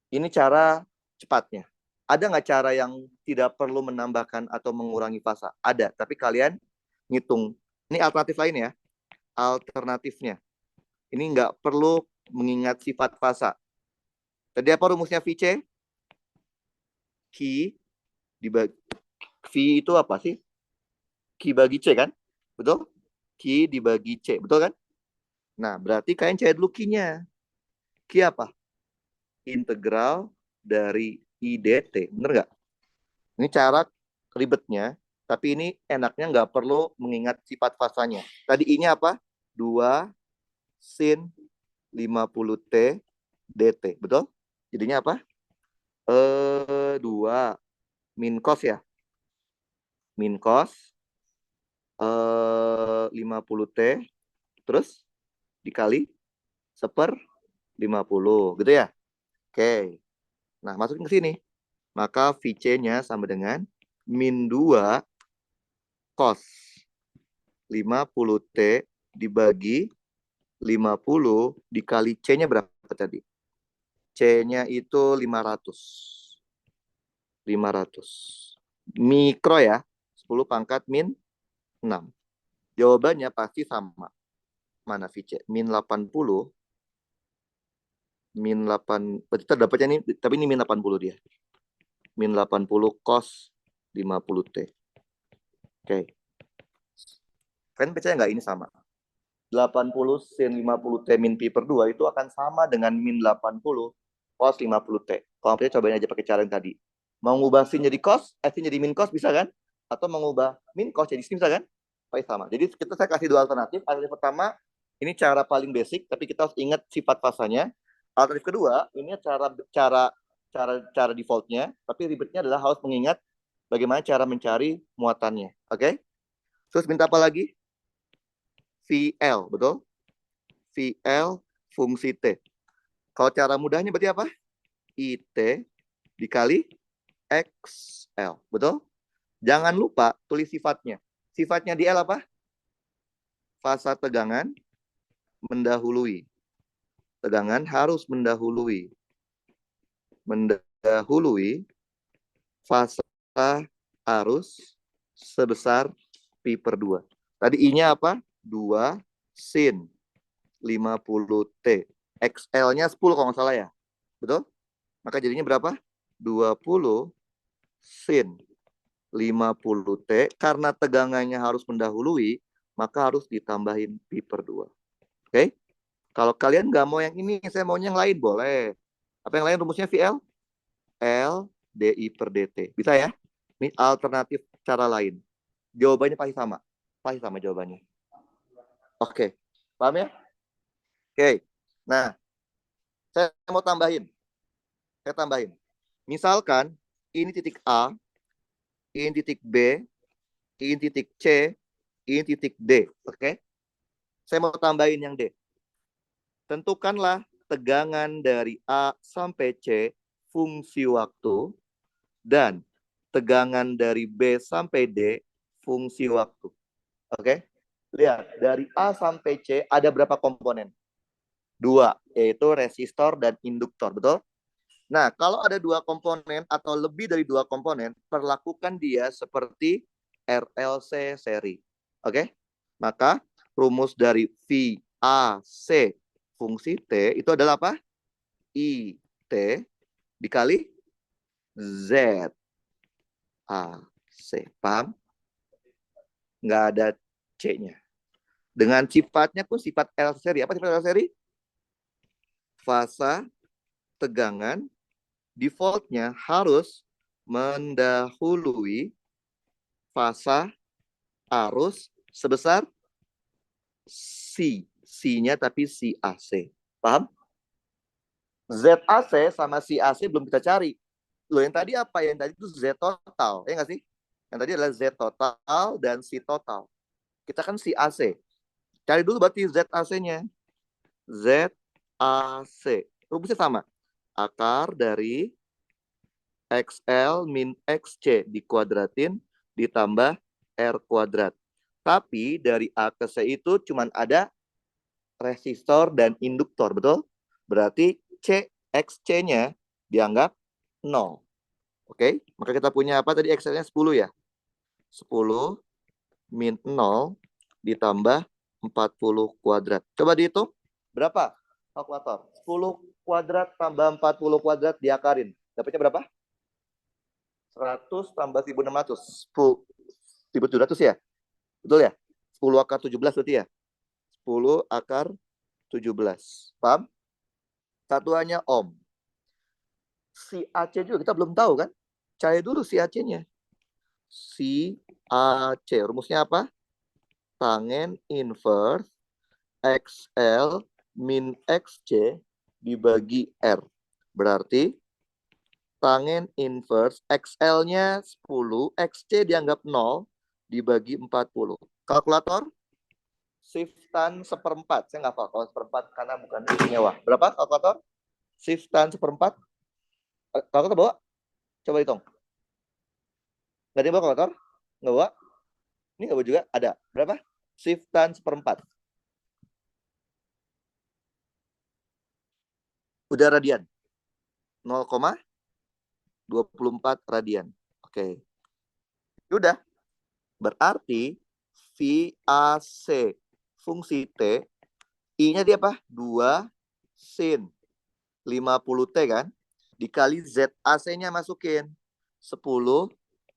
Ini cara cepatnya. Ada nggak cara yang tidak perlu menambahkan atau mengurangi fasa? Ada, tapi kalian ngitung. Ini alternatif lain ya. Alternatifnya. Ini nggak perlu mengingat sifat fasa. Tadi apa rumusnya VC? Q dibagi V itu apa sih? Q bagi C kan? Betul? Q dibagi C, betul kan? Nah, berarti kalian cari dulu Q-nya. Q apa? Integral dari IDT. Bener nggak? Ini cara ribetnya, tapi ini enaknya nggak perlu mengingat sifat fasanya. Tadi I-nya apa? 2 sin 50 T DT. Betul? Jadinya apa? 2 min cos ya. Min cos 50 T terus dikali 1/50 gitu ya. Oke. Nah, masukin ke sini. Maka VC-nya sama dengan min 2 cos 50T dibagi 50 dikali C-nya berapa tadi? C-nya itu 500. 500. Mikro ya. 10 pangkat min 6. Jawabannya pasti sama. Mana VC? Min 80. Min 8. Berarti kita dapatnya nih, tapi ini min 80 dia. Min 80 cos 50T. Oke. Kalian percaya nggak ini sama? 80 sin 50T min pi per 2 itu akan sama dengan min 80 cos 50T. Kalau percaya cobain aja pakai cara yang tadi. Mau ngubah sin jadi cos, sin jadi min cos bisa kan? Atau mengubah min cos jadi sin bisa kan? Pasti sama. Jadi saya kasih dua alternatif. Alternatif pertama, ini cara paling basic, tapi kita harus ingat sifat fasanya. Alternatif kedua, ini cara defaultnya, tapi ribetnya adalah harus mengingat bagaimana cara mencari muatannya. Oke? Terus minta apa lagi? VL, betul? VL fungsi T. Kalau cara mudahnya berarti apa? IT dikali XL, betul? Jangan lupa tulis sifatnya. Sifatnya di L apa? Fasa tegangan mendahului. Tegangan harus mendahului. Mendahului fasa arus sebesar pi per 2. Tadi I-nya apa? 2 sin 50T. XL-nya 10 kalau nggak salah ya. Betul? Maka jadinya berapa? 20 sin 50T. Karena tegangannya harus mendahului, maka harus ditambahin pi per 2. Oke? Kalau kalian nggak mau yang ini, saya maunya yang lain, boleh. Apa yang lain rumusnya VL? L DI per DT. Bisa ya? Ini alternatif cara lain. Jawabannya pasti sama. Pasti sama jawabannya. Oke. Paham ya? Oke. Nah, saya mau tambahin. Saya tambahin. Misalkan ini titik A, ini titik B, ini titik C, ini titik D. Oke? Saya mau tambahin yang D. Tentukanlah tegangan dari A sampai C fungsi waktu dan tegangan dari B sampai D fungsi waktu. Oke? Lihat, dari A sampai C ada berapa komponen? 2, yaitu resistor dan induktor, betul? Nah, kalau ada 2 komponen atau lebih dari 2 komponen, perlakukan dia seperti RLC seri. Oke? Maka rumus dari VAC fungsi T itu adalah apa? IT dikali ZAC. Paham? Nggak ada C-nya. Dengan sifatnya pun sifat L seri. Apa sifat L seri? Fasa tegangan defaultnya harus mendahului fasa arus sebesar C. C-nya tapi CAC. Paham? ZAC sama CAC belum kita cari. Loh, yang tadi apa? Yang tadi itu Z total. Ya nggak sih? Yang tadi adalah Z total dan C total. Kita kan CAC. Cari dulu berarti ZAC-nya. ZAC. Rumusnya sama. Akar dari XL min XC dikuadratin ditambah R kuadrat. Tapi dari A ke C itu cuma ada resistor dan induktor, betul? Berarti XC-nya dianggap 0. Oke, maka kita punya apa tadi? XL-nya 10 ya? 10 min 0 ditambah 40 kuadrat. Coba dihitung. Berapa? Kalkulator. 10 kuadrat tambah 40 kuadrat diakarin. Dapatnya berapa? 100 tambah 1600. 1700 ya? Betul ya? 10 akar 17 berarti ya? 10 akar 17. Paham? Satuannya ohm. Si AC juga kita belum tahu kan? Cari dulu si AC-nya. Si AC. Rumusnya apa? Tangen inverse XL min XC dibagi R. Berarti tangen inverse XL-nya 10, XC dianggap 0, dibagi 40. Kalkulator? Shiftan seperempat. Saya nggak hafal kalau seperempat karena bukan istimewa. Berapa kalkulator? Shiftan seperempat. Kalkulator bawa? Coba hitung. Nggak ada yang bawa kalkulator? Nggak bawa? Ini nggak boleh juga ada. Berapa? Shiftan seperempat. Udah radian. 0,24 radian. Oke. Udah. Berarti VAC fungsi T, I-nya dia apa? 2 sin 50T kan? Dikali ZAC-nya masukin. 10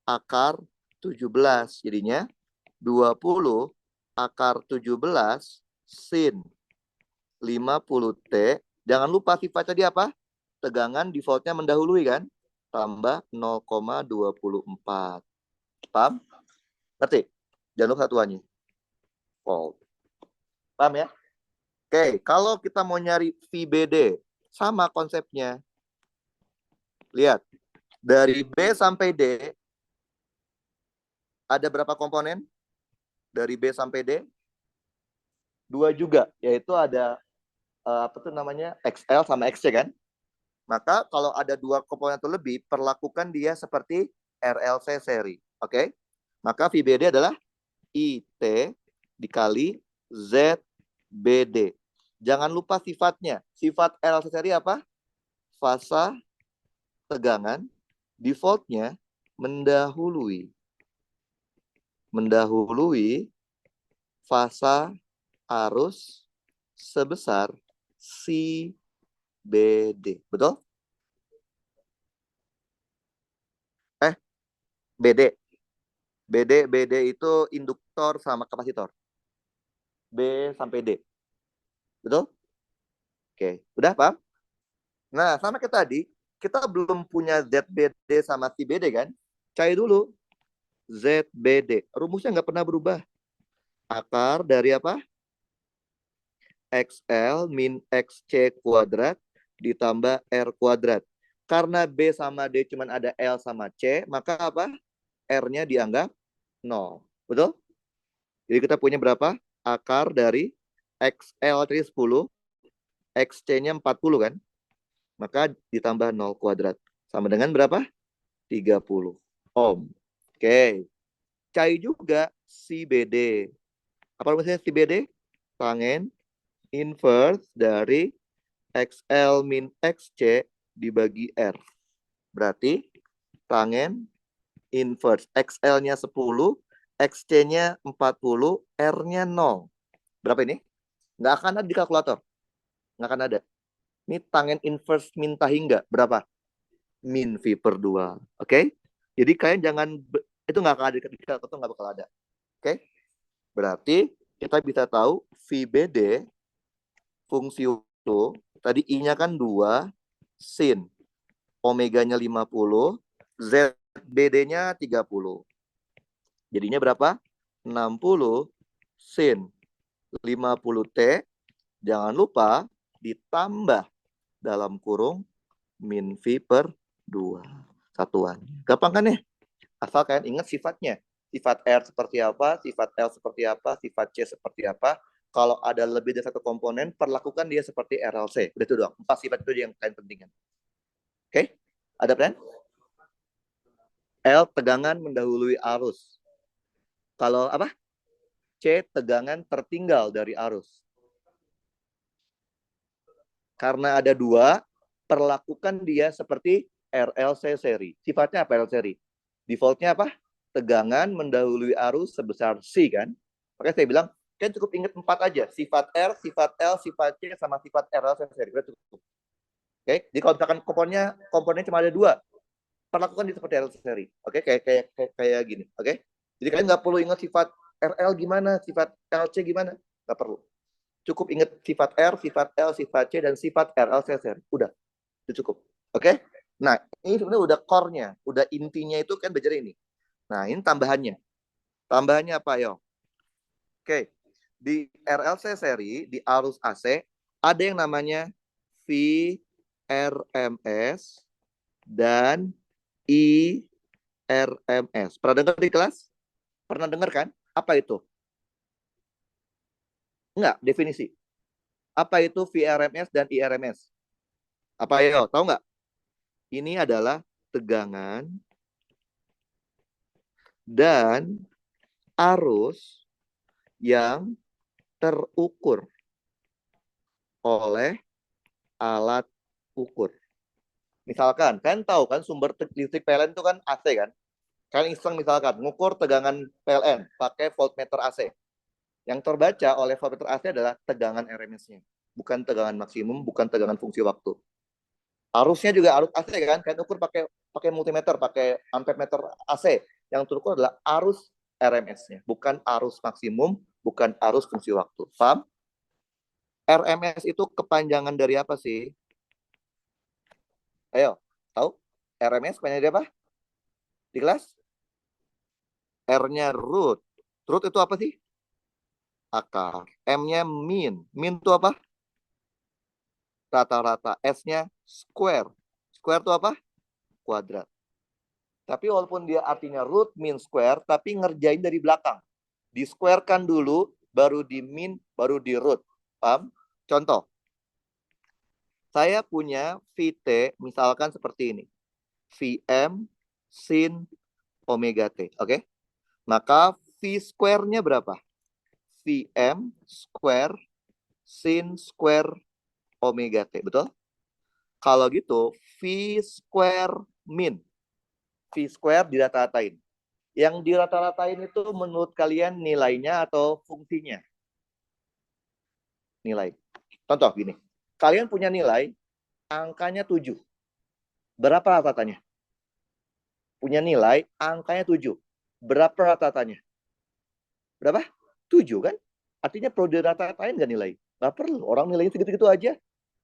akar 17. Jadinya 20 akar 17 sin 50T. Jangan lupa sifat tadi apa? Tegangan defaultnya mendahului kan? Tambah 0,24. Paham? Ngerti? Jangan lupa satuannya. Volt. Paham ya? Oke, kalau kita mau nyari VBD, sama konsepnya. Lihat, dari B sampai D, ada berapa komponen? Dari B sampai D? 2 juga, yaitu ada apa tuh namanya? XL sama XC kan? Maka kalau ada 2 komponen atau lebih, perlakukan dia seperti RLC seri. Oke? Maka VBD adalah IT dikali ZBD. Jangan lupa sifatnya. Sifat RLC seri apa? Fasa tegangan defaultnya mendahului fasa arus sebesar CBD. Betul? BD. BD itu induktor sama kapasitor. B sampai D. Betul? Oke. Udah paham? Nah, sama kayak tadi, kita belum punya ZBD sama CBD kan? Cari dulu. ZBD. Rumusnya nggak pernah berubah. Akar dari apa? XL min XC kuadrat ditambah R kuadrat. Karena B sama D cuma ada L sama C, maka apa? R-nya dianggap 0. Betul? Jadi kita punya berapa? Akar dari XL tadi 10, XC-nya 40 kan? Maka ditambah 0 kuadrat. Sama dengan berapa? 30 ohm. Oke. Cari juga CBD. Apa maksudnya CBD? Tangen inverse dari XL min XC dibagi R. Berarti tangen inverse. XL-nya 10, XC-nya 40, R-nya 0. Berapa ini? Nggak akan ada di kalkulator. Nggak akan ada. Ini tangen inverse minta hingga. Berapa? Min V per 2. Oke? Jadi kalian jangan, itu nggak akan ada di kalkulator, nggak bakal ada. Oke? Berarti kita bisa tahu VBD fungsi itu, tadi I-nya kan 2, sin. Omeganya 50, ZBD-nya 30. Jadinya berapa? 60 sin 50T. Jangan lupa ditambah dalam kurung min V per 2 satuan. Gampang kan ya? Asal kalian ingat sifatnya. Sifat R seperti apa, sifat L seperti apa, sifat C seperti apa. Kalau ada lebih dari satu komponen, perlakukan dia seperti RLC. Udah itu doang. 4 sifat itu yang kalian pentingkan. Oke? Ada plan? L, tegangan mendahului arus. Kalau apa? C, tegangan tertinggal dari arus. Karena ada 2, perlakukan dia seperti RLC seri. Sifatnya apa RLC seri? Defaultnya apa? Tegangan mendahului arus sebesar C kan? Makanya saya bilang, kan cukup ingat 4 aja. Sifat R, sifat L, sifat C, sama sifat RLC seri. Udah cukup. Oke? Jadi kalau misalkan komponennya cuma ada 2, perlakukan dia seperti RLC seri. Oke? Kayak gini. Oke? Jadi kalian nggak perlu ingat sifat RL gimana, sifat LC gimana. Nggak perlu. Cukup ingat sifat R, sifat L, sifat C, dan sifat RLC seri. Udah. Itu cukup. Oke? Nah, ini sebenarnya udah core-nya. Udah intinya itu kan belajar ini. Nah, ini tambahannya. Tambahannya apa, yo? Oke. Di RLC seri, di arus AC, ada yang namanya VRMS dan IRMS. Pernah dengar di kelas? Pernah dengar kan? Apa itu? Enggak, definisi. Apa itu VRMS dan IRMS? Apa yo? Tahu nggak? Ini adalah tegangan dan arus yang terukur oleh alat ukur. Misalkan, kan tahu kan sumber listrik PLN itu kan AC kan? Kalian iseng misalkan, ngukur tegangan PLN pakai voltmeter AC. Yang terbaca oleh voltmeter AC adalah tegangan RMS-nya. Bukan tegangan maksimum, bukan tegangan fungsi waktu. Arusnya juga arus AC kan? Kalian ukur pakai multimeter, pakai ampermeter AC. Yang terukur adalah arus RMS-nya. Bukan arus maksimum, bukan arus fungsi waktu. Paham? RMS itu kepanjangan dari apa sih? Ayo, tahu? RMS kepanjangan dari apa? Di kelas? R-nya root. Root itu apa sih? Akar. M-nya mean. Mean itu apa? Rata-rata. S-nya square. Square itu apa? Kuadrat. Tapi walaupun dia artinya root, mean, square, tapi ngerjain dari belakang. Di-squarekan dulu, baru di mean, baru di root. Paham? Contoh. Saya punya VT, misalkan seperti ini. Vm sin omega T. Oke? Maka V square-nya berapa? Vm square sin square omega T. Betul? Kalau gitu, V square min. V square dirata-ratain. Yang dirata-ratain itu menurut kalian nilainya atau fungsinya? Nilai. Contoh gini. Kalian punya nilai, angkanya 7. Berapa rata-ratanya? Punya nilai, angkanya 7. Berapa rata-ratanya? Berapa? 7 kan? Artinya perlu dirata-ratain nggak nilai? Nggak perlu. Orang nilainya segitu-gitu aja.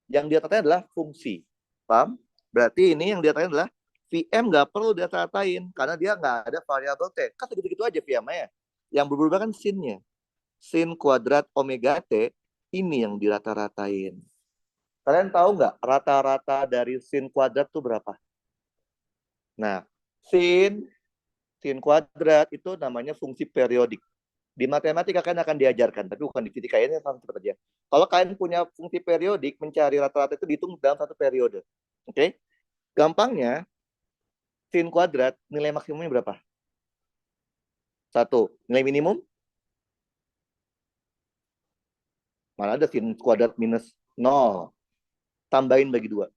Yang dirata-ratain adalah fungsi. Paham? Berarti ini yang dirata-ratain adalah VM nggak perlu dirata-ratain. Karena dia nggak ada variabel T. Kan segitu-gitu aja VM-nya. Yang berubah kan sin-nya. Sin kuadrat omega T, ini yang dirata-ratain. Kalian tahu nggak rata-rata dari sin kuadrat itu berapa? Nah, sin kuadrat itu namanya fungsi periodik. Di matematika kalian akan diajarkan, tapi bukan di fisika, ini langsung cepat aja. Kalau kalian punya fungsi periodik, mencari rata-rata itu dihitung dalam satu periode. Oke? Gampangnya, sin kuadrat nilai maksimumnya berapa? 1. Nilai minimum? Mana ada sin kuadrat minus 0. Tambahin bagi 2.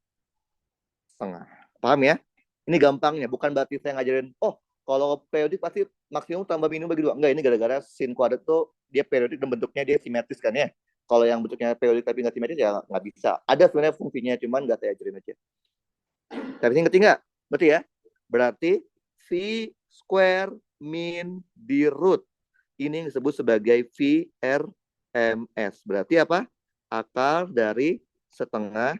Setengah. Paham ya? Ini gampangnya, bukan berarti saya ngajarin, oh, kalau periodik pasti maksimum tambah minimum bagi 2. Enggak, ini gara-gara sin kuadrat tuh dia periodik dan bentuknya dia simetris kan ya. Kalau yang bentuknya periodik tapi nggak simetris ya nggak bisa. Ada sebenarnya fungsinya, cuman nggak saya ajarin aja. Tapi ngerti nggak? Berarti ya? Berarti V square min di root. Ini yang disebut sebagai VRMS. Berarti apa? Akar dari setengah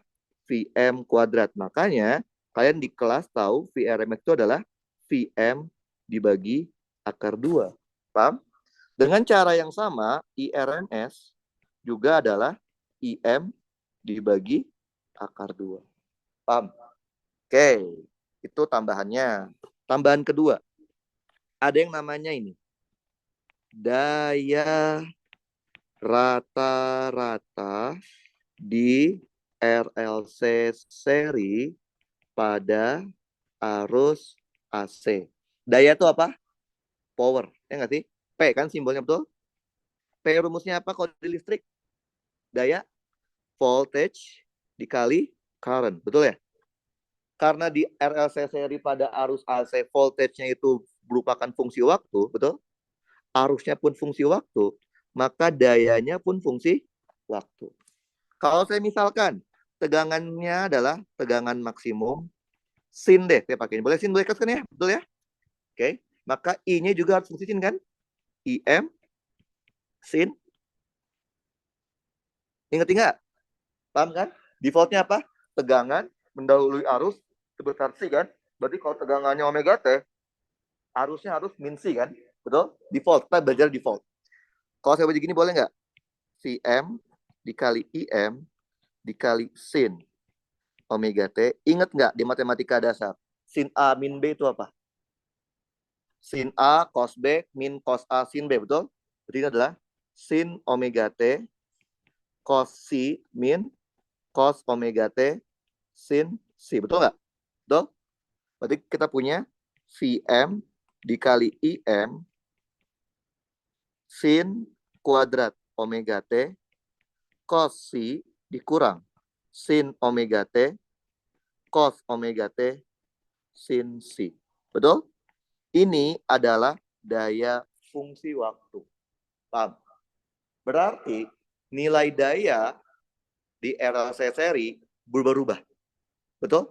VM kuadrat. Makanya kalian di kelas tahu VRMS itu adalah VM dibagi akar 2. Paham? Dengan cara yang sama, IRMS juga adalah IM dibagi akar 2. Paham? Oke, itu tambahannya. Tambahan kedua, ada yang namanya ini. Daya rata-rata di RLC seri pada arus AC. Daya itu apa? Power, ya nggak sih? P kan simbolnya, betul? P rumusnya apa kalau di listrik? Daya voltage dikali current, betul ya? Karena di RLC seri pada arus AC voltage-nya itu merupakan fungsi waktu, betul? Arusnya pun fungsi waktu, maka dayanya pun fungsi waktu. Kalau saya misalkan tegangannya adalah tegangan maksimum, sin deh, saya pakai. Boleh sin, boleh kan ya? Betul ya? Oke, maka I-nya juga harus fungsi sin kan? IM sin. Ingat nggak? Paham kan? Defaultnya apa? Tegangan mendahului arus sebesar C kan? Berarti kalau tegangannya omega T, arusnya harus min C kan? Betul? Default, kita belajar default. Kalau saya baca gini boleh nggak? Vm dikali IM dikali sin omega T. Ingat nggak di matematika dasar? Sin A min B itu apa? Sin A cos B min cos A sin B, betul? Jadi ini adalah sin omega T cos C min cos omega T sin C, betul nggak? Betul? Berarti kita punya Vm dikali IM sin kuadrat omega T, cos psi dikurang sin omega T, cos omega T, sin psi. Betul? Ini adalah daya fungsi waktu. Paham? Berarti nilai daya di RLC seri berubah-ubah. Betul?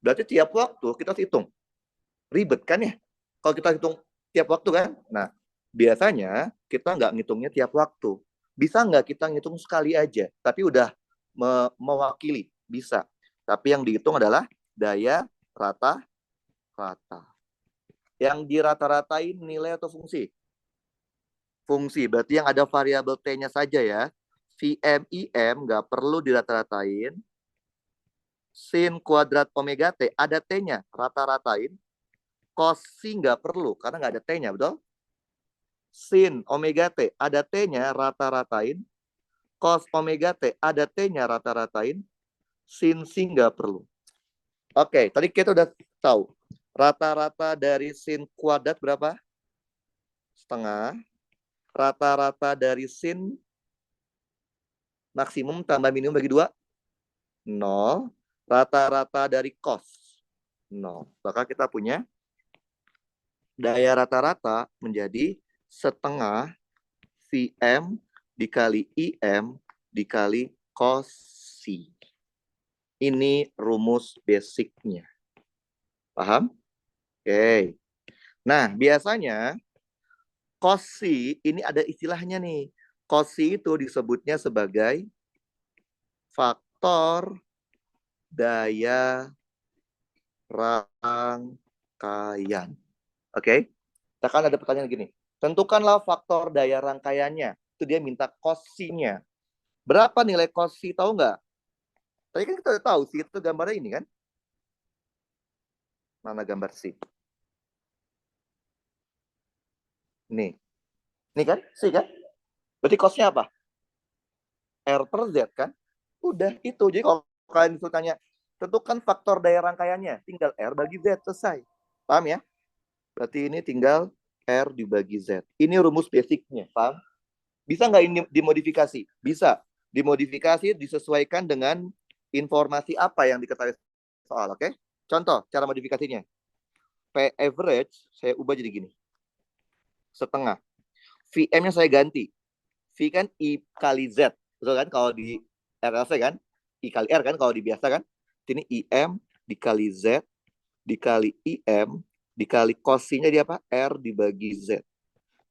Berarti tiap waktu kita hitung. Ribet kan ya? Kalau kita hitung tiap waktu kan? Nah, biasanya kita nggak ngitungnya tiap waktu. Bisa nggak kita ngitung sekali aja, tapi udah mewakili? Bisa. Tapi yang dihitung adalah daya rata-rata. Yang dirata-ratain nilai atau fungsi? Fungsi, berarti yang ada variabel T-nya saja ya. Vm, Im nggak perlu dirata-ratain. Sin kuadrat omega T, ada T-nya, rata-ratain. Cos psi nggak perlu, karena nggak ada T-nya, betul? Sin omega T, ada T-nya, rata-ratain. Cos omega T, ada T-nya, rata-ratain. Sin psi nggak perlu. Oke, tadi kita udah tahu. Rata-rata dari sin kuadrat berapa? Setengah. Rata-rata dari sin maksimum tambah minimum bagi 2, 0. Rata-rata dari cos, 0. Maka kita punya daya rata-rata menjadi setengah Vm dikali Im dikali cos psi. Ini rumus basicnya. Paham? Oke. Nah, biasanya cos psi ini ada istilahnya nih. Cos psi itu disebutnya sebagai faktor daya rangkaian. Oke? Kita kan ada pertanyaan gini. Tentukanlah faktor daya rangkaiannya. Itu dia minta cos psi-nya. Berapa nilai cos psi, tahu nggak? Tadi kan kita udah tahu psi itu gambarnya ini kan? Mana gambar psi? Nih. Ini kan psi kan? Berarti cosnya apa? R per Z kan? Udah itu. Jadi kalau kalian itu tanya, tentukan faktor daya rangkaiannya. Tinggal R bagi Z. Selesai. Paham ya? Berarti ini tinggal R dibagi Z. Ini rumus basicnya. Paham? Bisa nggak ini dimodifikasi? Bisa. Dimodifikasi disesuaikan dengan informasi apa yang diketahui soal. Oke? Contoh cara modifikasinya. P average saya ubah jadi gini. Setengah. Vm-nya saya ganti. V kan I kali Z. Betul kan? Kalau di RLC kan? I kali R kan? Kalau di biasa kan? Ini IM dikali Z dikali IM dikali cos-nya dia apa? R dibagi Z.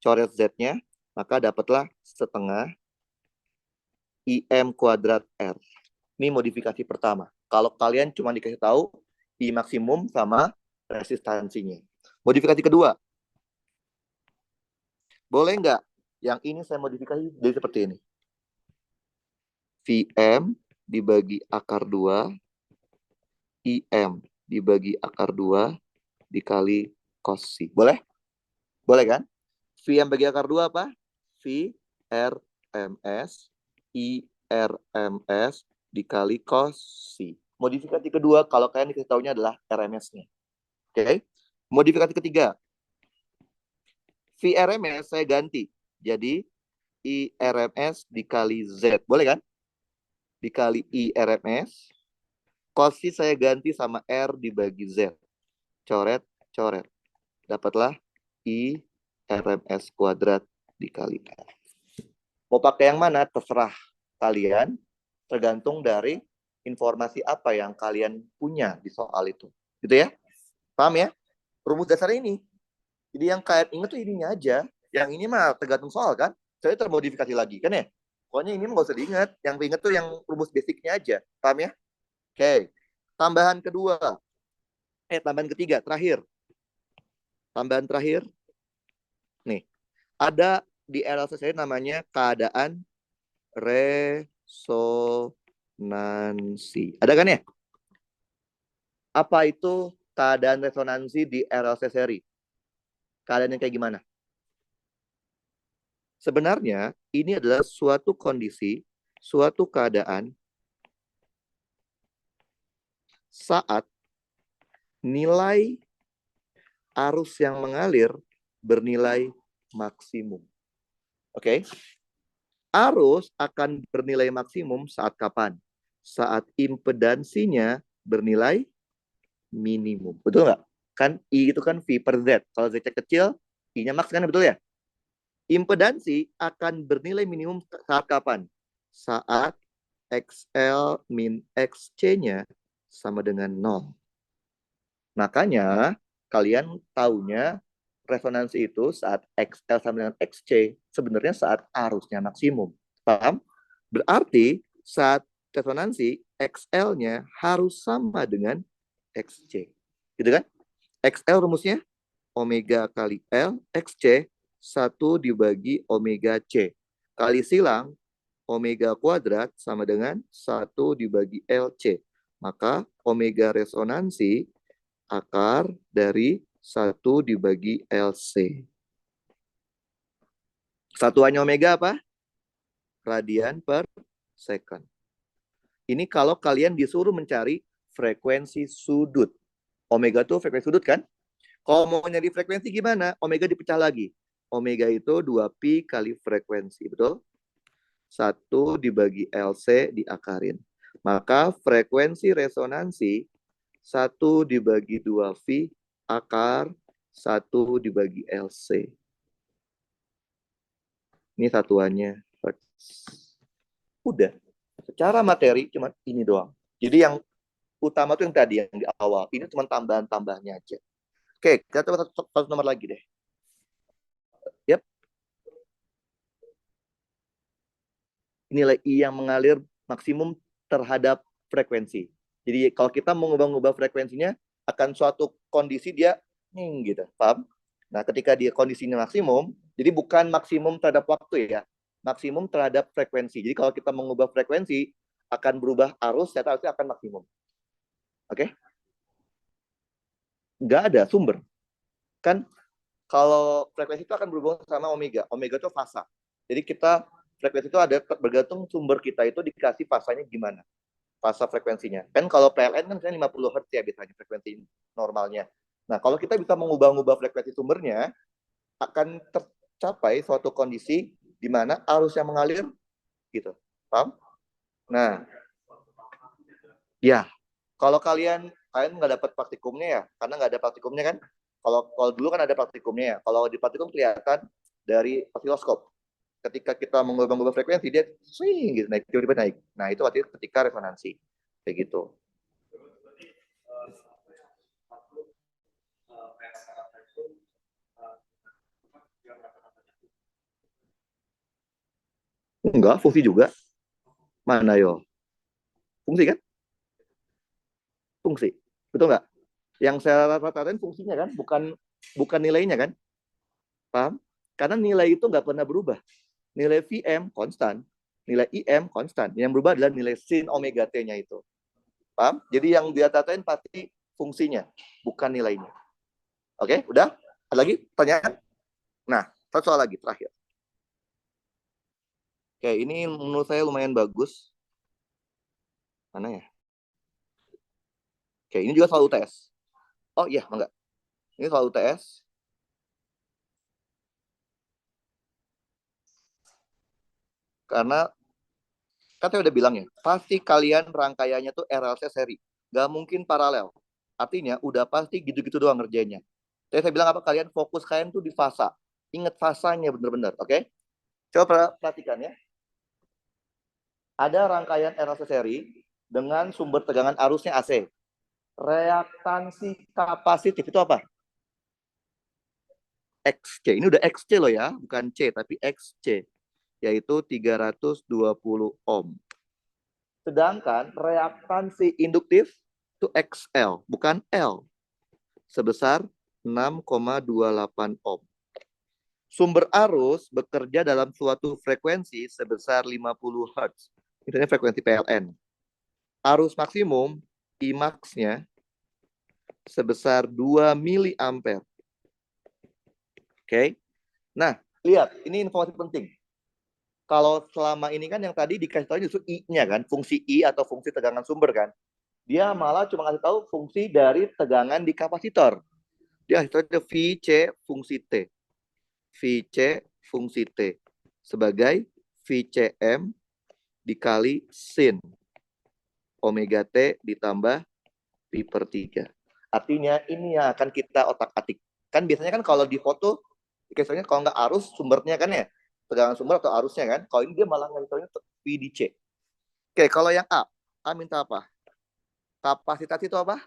Coret Z-nya, maka dapatlah setengah IM kuadrat R. Ini modifikasi pertama. Kalau kalian cuma dikasih tahu I maksimum sama resistansinya. Modifikasi kedua. Boleh nggak? Yang ini saya modifikasi jadi seperti ini. Vm dibagi akar 2, IM dibagi akar 2, dikali cos psi. Boleh? Boleh kan? Vm bagi akar 2 apa? V RMS I RMS dikali cos psi. Modifikasi kedua kalau kalian dikasih tahunya adalah RMS-nya. Oke. Modifikasi ketiga. V RMS saya ganti. Jadi I RMS dikali Z. Boleh kan? Dikali I RMS. Cos psi saya ganti sama R dibagi Z. Coret, coret. Dapatlah I RMS kuadrat dikali R. Mau pakai yang mana? Terserah kalian. Tergantung dari informasi apa yang kalian punya di soal itu. Gitu ya? Paham ya? Rumus dasar ini. Jadi yang kalian ingat tuh ininya aja. Yang ini mah tergantung soal kan. Saya termodifikasi lagi kan ya. Pokoknya ini mah gak usah diingat. Yang diingat tuh yang rumus basicnya aja. Paham ya? Oke. Tambahan kedua. Tambahan ketiga. Terakhir. Tambahan terakhir. Nih. Ada di RLC saya namanya keadaan resonansi. Ada kan ya? Apa itu keadaan resonansi di RLC seri? Keadaan yang kayak gimana? Sebenarnya ini adalah suatu kondisi, suatu keadaan saat nilai arus yang mengalir bernilai maksimum. Oke. Arus akan bernilai maksimum saat kapan? Saat impedansinya bernilai minimum. Betul nggak? Kan I itu kan V per Z. Kalau Z kecil, I-nya max kan, betul ya? Impedansi akan bernilai minimum saat kapan? Saat XL min XC-nya sama dengan 0. Makanya kalian taunya resonansi itu saat XL sama dengan XC sebenarnya saat arusnya maksimum. Paham? Berarti saat resonansi XL-nya harus sama dengan XC. Gitu kan? XL rumusnya omega kali L, XC 1 dibagi omega C. Kali silang omega kuadrat sama dengan 1 dibagi LC. Maka omega resonansi akar dari 1 dibagi LC. Satuannya omega apa? Radian per second. Ini kalau kalian disuruh mencari frekuensi sudut. Omega itu frekuensi sudut kan? Kalau mau nyari frekuensi gimana? Omega dipecah lagi. Omega itu 2pi kali frekuensi, betul? 1 dibagi LC diakarin. Maka frekuensi resonansi 1 dibagi 2V akar 1 dibagi LC. Ini satuannya. Udah. Secara materi cuma ini doang. Jadi yang utama tuh yang tadi, yang di awal. Ini cuma tambahan-tambahnya aja. Oke, kita coba satu nomor lagi deh. Yap. Nilai I yang mengalir maksimum terhadap frekuensi. Jadi kalau kita mau ngubah-ngubah frekuensinya, akan suatu kondisi dia gitu, paham? Nah, ketika dia kondisinya maksimum, jadi bukan maksimum terhadap waktu ya, maksimum terhadap frekuensi. Jadi kalau kita mengubah frekuensi, akan berubah arus, ternyata arusnya akan maksimum. Oke? Nggak ada sumber. Kan kalau frekuensi itu akan berhubungan sama omega. Omega itu fasa. Jadi kita frekuensi itu ada bergantung sumber kita itu dikasih fasanya gimana. Fasa frekuensinya. Kan kalau PLN kan misalnya 50 Hz ya biasanya frekuensi normalnya. Nah, kalau kita bisa mengubah-ubah frekuensi sumbernya, akan tercapai suatu kondisi di mana arus yang mengalir gitu. Paham? Nah, ya. Kalau kalian nggak dapat praktikumnya ya, karena nggak ada praktikumnya kan. Kalau dulu kan ada praktikumnya ya. Kalau di praktikum kelihatan dari osiloskop. Ketika kita mengubah-ubah frekuensi, dia swing gitu, naik, tiba-tiba naik. Nah, itu artinya ketika resonansi. Kayak gitu. Enggak, fungsi juga. Mana yo? Fungsi kan? Fungsi. Betul nggak? Yang saya rata-ratain fungsinya kan, bukan nilainya kan? Paham? Karena nilai itu nggak pernah berubah. Nilai Vm konstan, nilai Im konstan. Yang berubah adalah nilai sin omega T-nya itu. Paham? Jadi yang dia tatain pasti fungsinya, bukan nilainya. Oke, udah? Ada lagi pertanyaan? Nah, satu soal lagi terakhir. Oke, ini menurut saya lumayan bagus. Mana ya? Oke, ini juga soal UTS. Oh iya, enggak. Ini soal UTS. Karena kan saya udah bilang ya, pasti kalian rangkaiannya tuh RLC seri. Nggak mungkin paralel. Artinya udah pasti gitu-gitu doang ngerjainnya. Jadi saya bilang apa, kalian fokus kalian tuh di fasa. Ingat fasanya bener-bener, oke? Coba perhatikan ya. Ada rangkaian RLC seri dengan sumber tegangan arusnya AC. Reaktansi kapasitif itu apa? XC. Ini udah XC loh ya, bukan C, tapi XC. Yaitu 320 ohm. Sedangkan reaktansi induktif itu XL, bukan L. Sebesar 6,28 ohm. Sumber arus bekerja dalam suatu frekuensi sebesar 50 Hz. Misalnya frekuensi PLN. Arus maksimum, Imax-nya, sebesar 2 miliampere. Oke. Nah, lihat, ini informasi penting. Kalau selama ini kan yang tadi dikasih tahu justru I-nya kan, fungsi I atau fungsi tegangan sumber kan. Dia malah cuma ngasih tahu fungsi dari tegangan di kapasitor. Dia kasih tahu VC fungsi T. VC fungsi T. sebagai VCM dikali sin omega T ditambah pi per 3. Artinya ini yang akan kita otak-atik. Kan biasanya kan kalau di foto, biasanya kalau nggak arus sumbernya kan ya, tegangan sumber atau arusnya kan. Kalau ini dia malah ngantornya pi di C. Oke, kalau yang A minta apa? Kapasitas itu apa?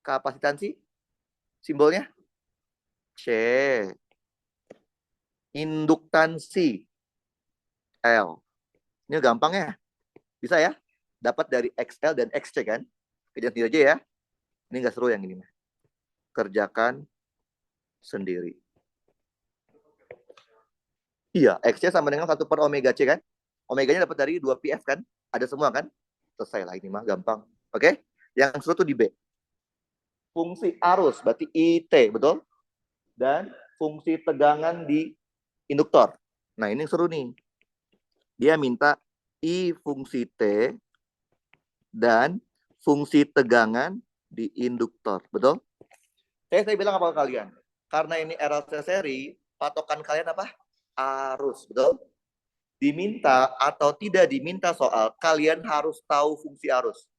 Kapasitansi, simbolnya C. Induktansi L. Ini gampang ya? Bisa ya? Dapat dari XL dan XC kan? Kerjakan aja ya. Ini nggak seru yang ini. Kerjakan sendiri. Iya, XC sama dengan 1 per omega C kan? Omeganya dapat dari 2PF kan? Ada semua kan? Selesai lah ini mah, gampang. Oke? Yang seru tuh di B. Fungsi arus, berarti IT, betul? Dan fungsi tegangan di induktor. Nah, ini seru nih. Dia minta I fungsi T dan fungsi tegangan di induktor. Betul? Saya bilang apa ke kalian? Karena ini RLC seri, patokan kalian apa? Arus. Betul? Diminta atau tidak diminta soal, kalian harus tahu fungsi arus.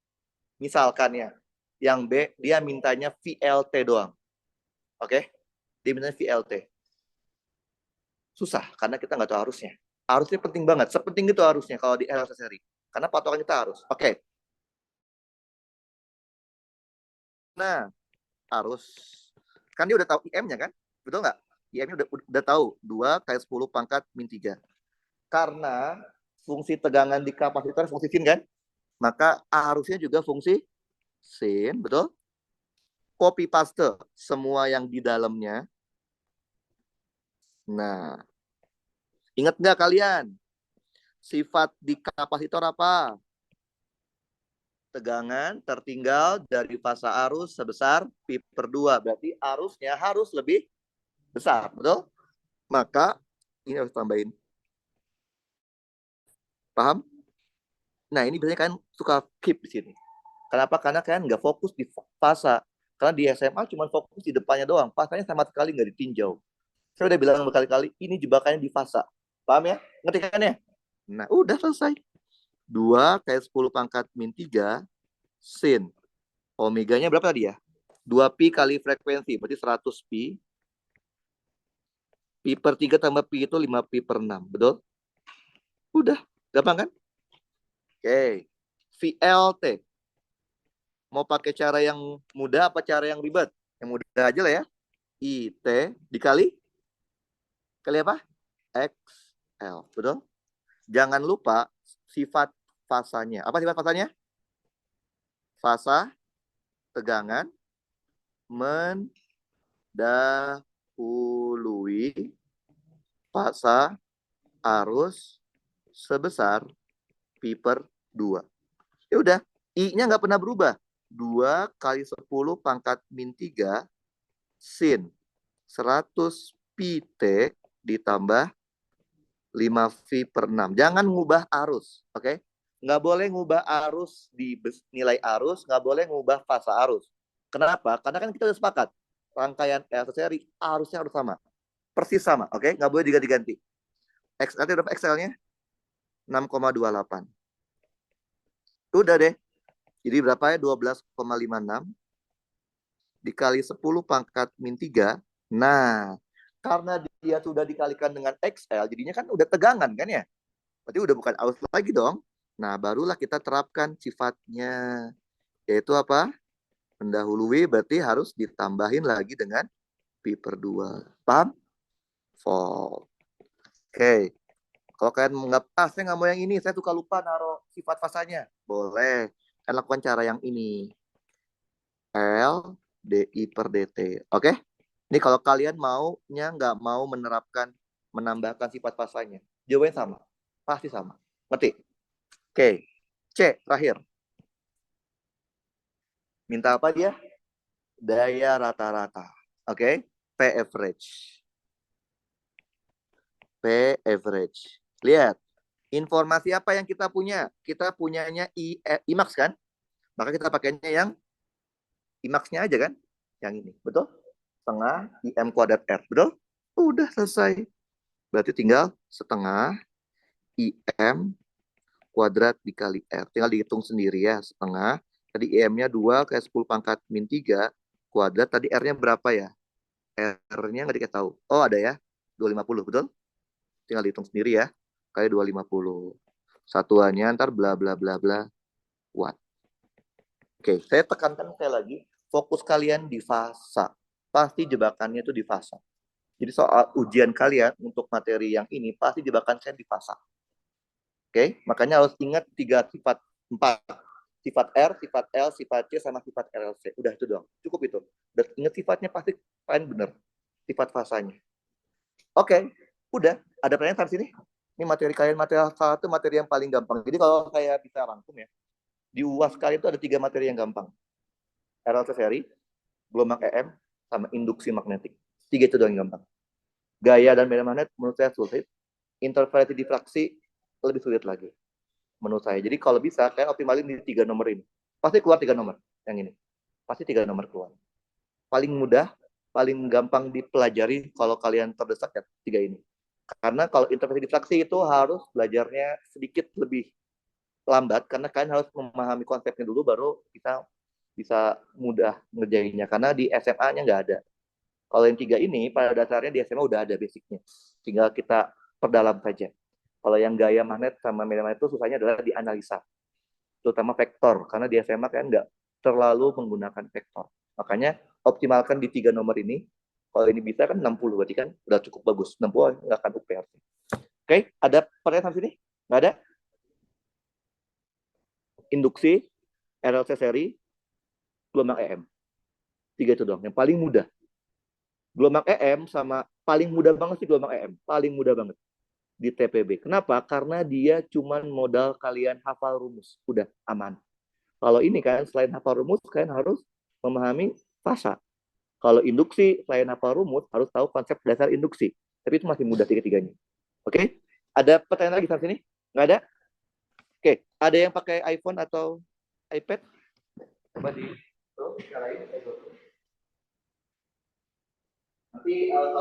Misalkan ya, yang B, dia mintanya VLT doang. Oke? Dia mintanya VLT. Susah, karena kita nggak tahu arusnya. Arusnya penting banget. Sepenting itu arusnya kalau di RLC seri. Karena patokan kita arus. Oke. Nah, arus. Kan dia udah tahu IM-nya kan? Betul nggak? IM-nya udah tahu. 2 kali 10 pangkat min 3. Karena fungsi tegangan di kapasitor fungsi sin kan? Maka arusnya juga fungsi sin, betul? Copy paste semua yang di dalamnya. Nah, ingat nggak kalian? Sifat di kapasitor apa? Tegangan tertinggal dari fasa arus sebesar pi per 2. Berarti arusnya harus lebih besar, betul? Maka ini harus tambahin. Paham? Nah, ini biasanya kan suka keep di sini. Kenapa? Karena kalian nggak fokus di fasa. Karena di SMA cuma fokus di depannya doang. Fasanya sama sekali nggak ditinjau. Saya udah bilang berkali-kali, ini jebakannya di fasa. Paham ya? Ngerti kan ya? Nah, udah selesai. 2 kali 10 pangkat min 3 sin. Omeganya berapa tadi ya? 2pi kali frekuensi, berarti 100 pi. Pi per 3 tambah pi itu 5 pi per 6. Betul? Udah. Gampang kan? Oke. VLT. Mau pakai cara yang mudah apa cara yang ribet? Yang mudah aja lah ya. IT dikali apa? XL. Betul? Jangan lupa sifat fasanya. Apa sifat fasanya? Fasa tegangan mendahului fasa arus sebesar pi per 2. Ya udah, I-nya nggak pernah berubah. 2 kali 10 pangkat min 3 sin 100 pi T ditambah 5 V per 6. Jangan ngubah arus, oke? Okay? Nggak boleh ngubah arus di nilai arus, nggak boleh ngubah fasa arus. Kenapa? Karena kan kita udah sepakat. Rangkaian RLC seri arusnya harus sama. Persis sama, oke? Okay? Nggak boleh diganti-ganti. XL berapa XL-nya? 6,28. Udah deh. Jadi berapa ya? 12,56 dikali 10 pangkat min 3. Nah, karena dia sudah dikalikan dengan XL, jadinya kan udah tegangan kan ya? Berarti udah bukan arus lagi dong. Nah, barulah kita terapkan sifatnya. Yaitu apa? Mendahului berarti harus ditambahin lagi dengan pi per 2. Paham? Volt. Oke. Kalau kalian nggak saya nggak mau yang ini, saya suka lupa naruh sifat fasanya. Boleh. Kalian lakukan cara yang ini. L DI per DT. Oke? Ini kalau kalian maunya nggak mau menerapkan, menambahkan sifat fasanya. Jawabannya sama. Pasti sama. Ngerti? Oke. C, terakhir. Minta apa dia? Daya rata-rata. Oke? P average. P average. Lihat. Informasi apa yang kita punya? Kita punyanya IMAX kan? Maka kita pakainya yang IMAX-nya aja kan? Yang ini. Betul? Setengah IM kuadrat R. Betul? Udah selesai. Berarti tinggal setengah IM kuadrat dikali R. Tinggal dihitung sendiri ya, setengah. Tadi IM-nya 2 kayak 10 pangkat min 3 kuadrat. Tadi R-nya berapa ya? R-nya nggak dikasih tahu. Oh, ada ya. 250, betul? Tinggal dihitung sendiri ya. Kali 250. Satuannya ntar bla bla bla bla watt. Oke, saya tekankan sekali lagi. Fokus kalian di fasa. Pasti jebakannya itu di fasa. Jadi soal ujian kalian untuk materi yang ini pasti jebakan saya di fasa. Oke, makanya harus ingat 3 sifat, 4. Sifat R, sifat L, sifat C, sama sifat RLC. Udah itu doang. Cukup itu. Dan ingat sifatnya pasti kalian benar. Sifat fasanya. Oke, udah. Ada pertanyaan sampai sini? Ini materi kalian, materi satu materi yang paling gampang. Jadi kalau saya bisa rangkum ya, di UAS kalian itu ada 3 materi yang gampang. RLC seri, gelombang EM, sama induksi magnetik. 3 itu doang yang gampang. Gaya dan medan magnet menurut saya sulit. Interferensi difraksi lebih sulit lagi menurut saya. Jadi kalau bisa kalian optimalin di 3 nomor ini. Pasti keluar 3 nomor yang ini. Pasti 3 nomor keluar. Paling mudah, paling gampang dipelajari kalau kalian terdesak ya 3 ini. Karena kalau interferensi difraksi itu harus belajarnya sedikit lebih lambat karena kalian harus memahami konsepnya dulu baru kita bisa mudah ngerjainnya karena di SMA-nya nggak ada. Kalau yang 3 ini pada dasarnya di SMA udah ada basicnya. Tinggal kita perdalam saja. Kalau yang gaya magnet sama medan magnet itu susahnya adalah di analisa, terutama vektor, karena di SMA kan nggak terlalu menggunakan vektor. Makanya optimalkan di 3 nomor ini. Kalau ini bisa kan 60, berarti kan udah cukup bagus. 60 nggak akan UPR. Oke, ada pertanyaan sini? Nggak ada? Induksi, RLC seri, gelombang EM. 3 itu dong, yang paling mudah. Gelombang EM sama paling mudah banget sih gelombang EM. Paling mudah banget di TPB. Kenapa? Karena dia cuma modal kalian hafal rumus. Udah aman. Kalau ini kan selain hafal rumus, kalian harus memahami fasa. Kalau induksi, selain hafal rumus, harus tahu konsep dasar induksi. Tapi itu masih mudah tiga-tiganya. Oke? Ada pertanyaan lagi sampai sini? Nggak ada? Oke. Ada yang pakai iPhone atau iPad? Coba di... Nanti kalau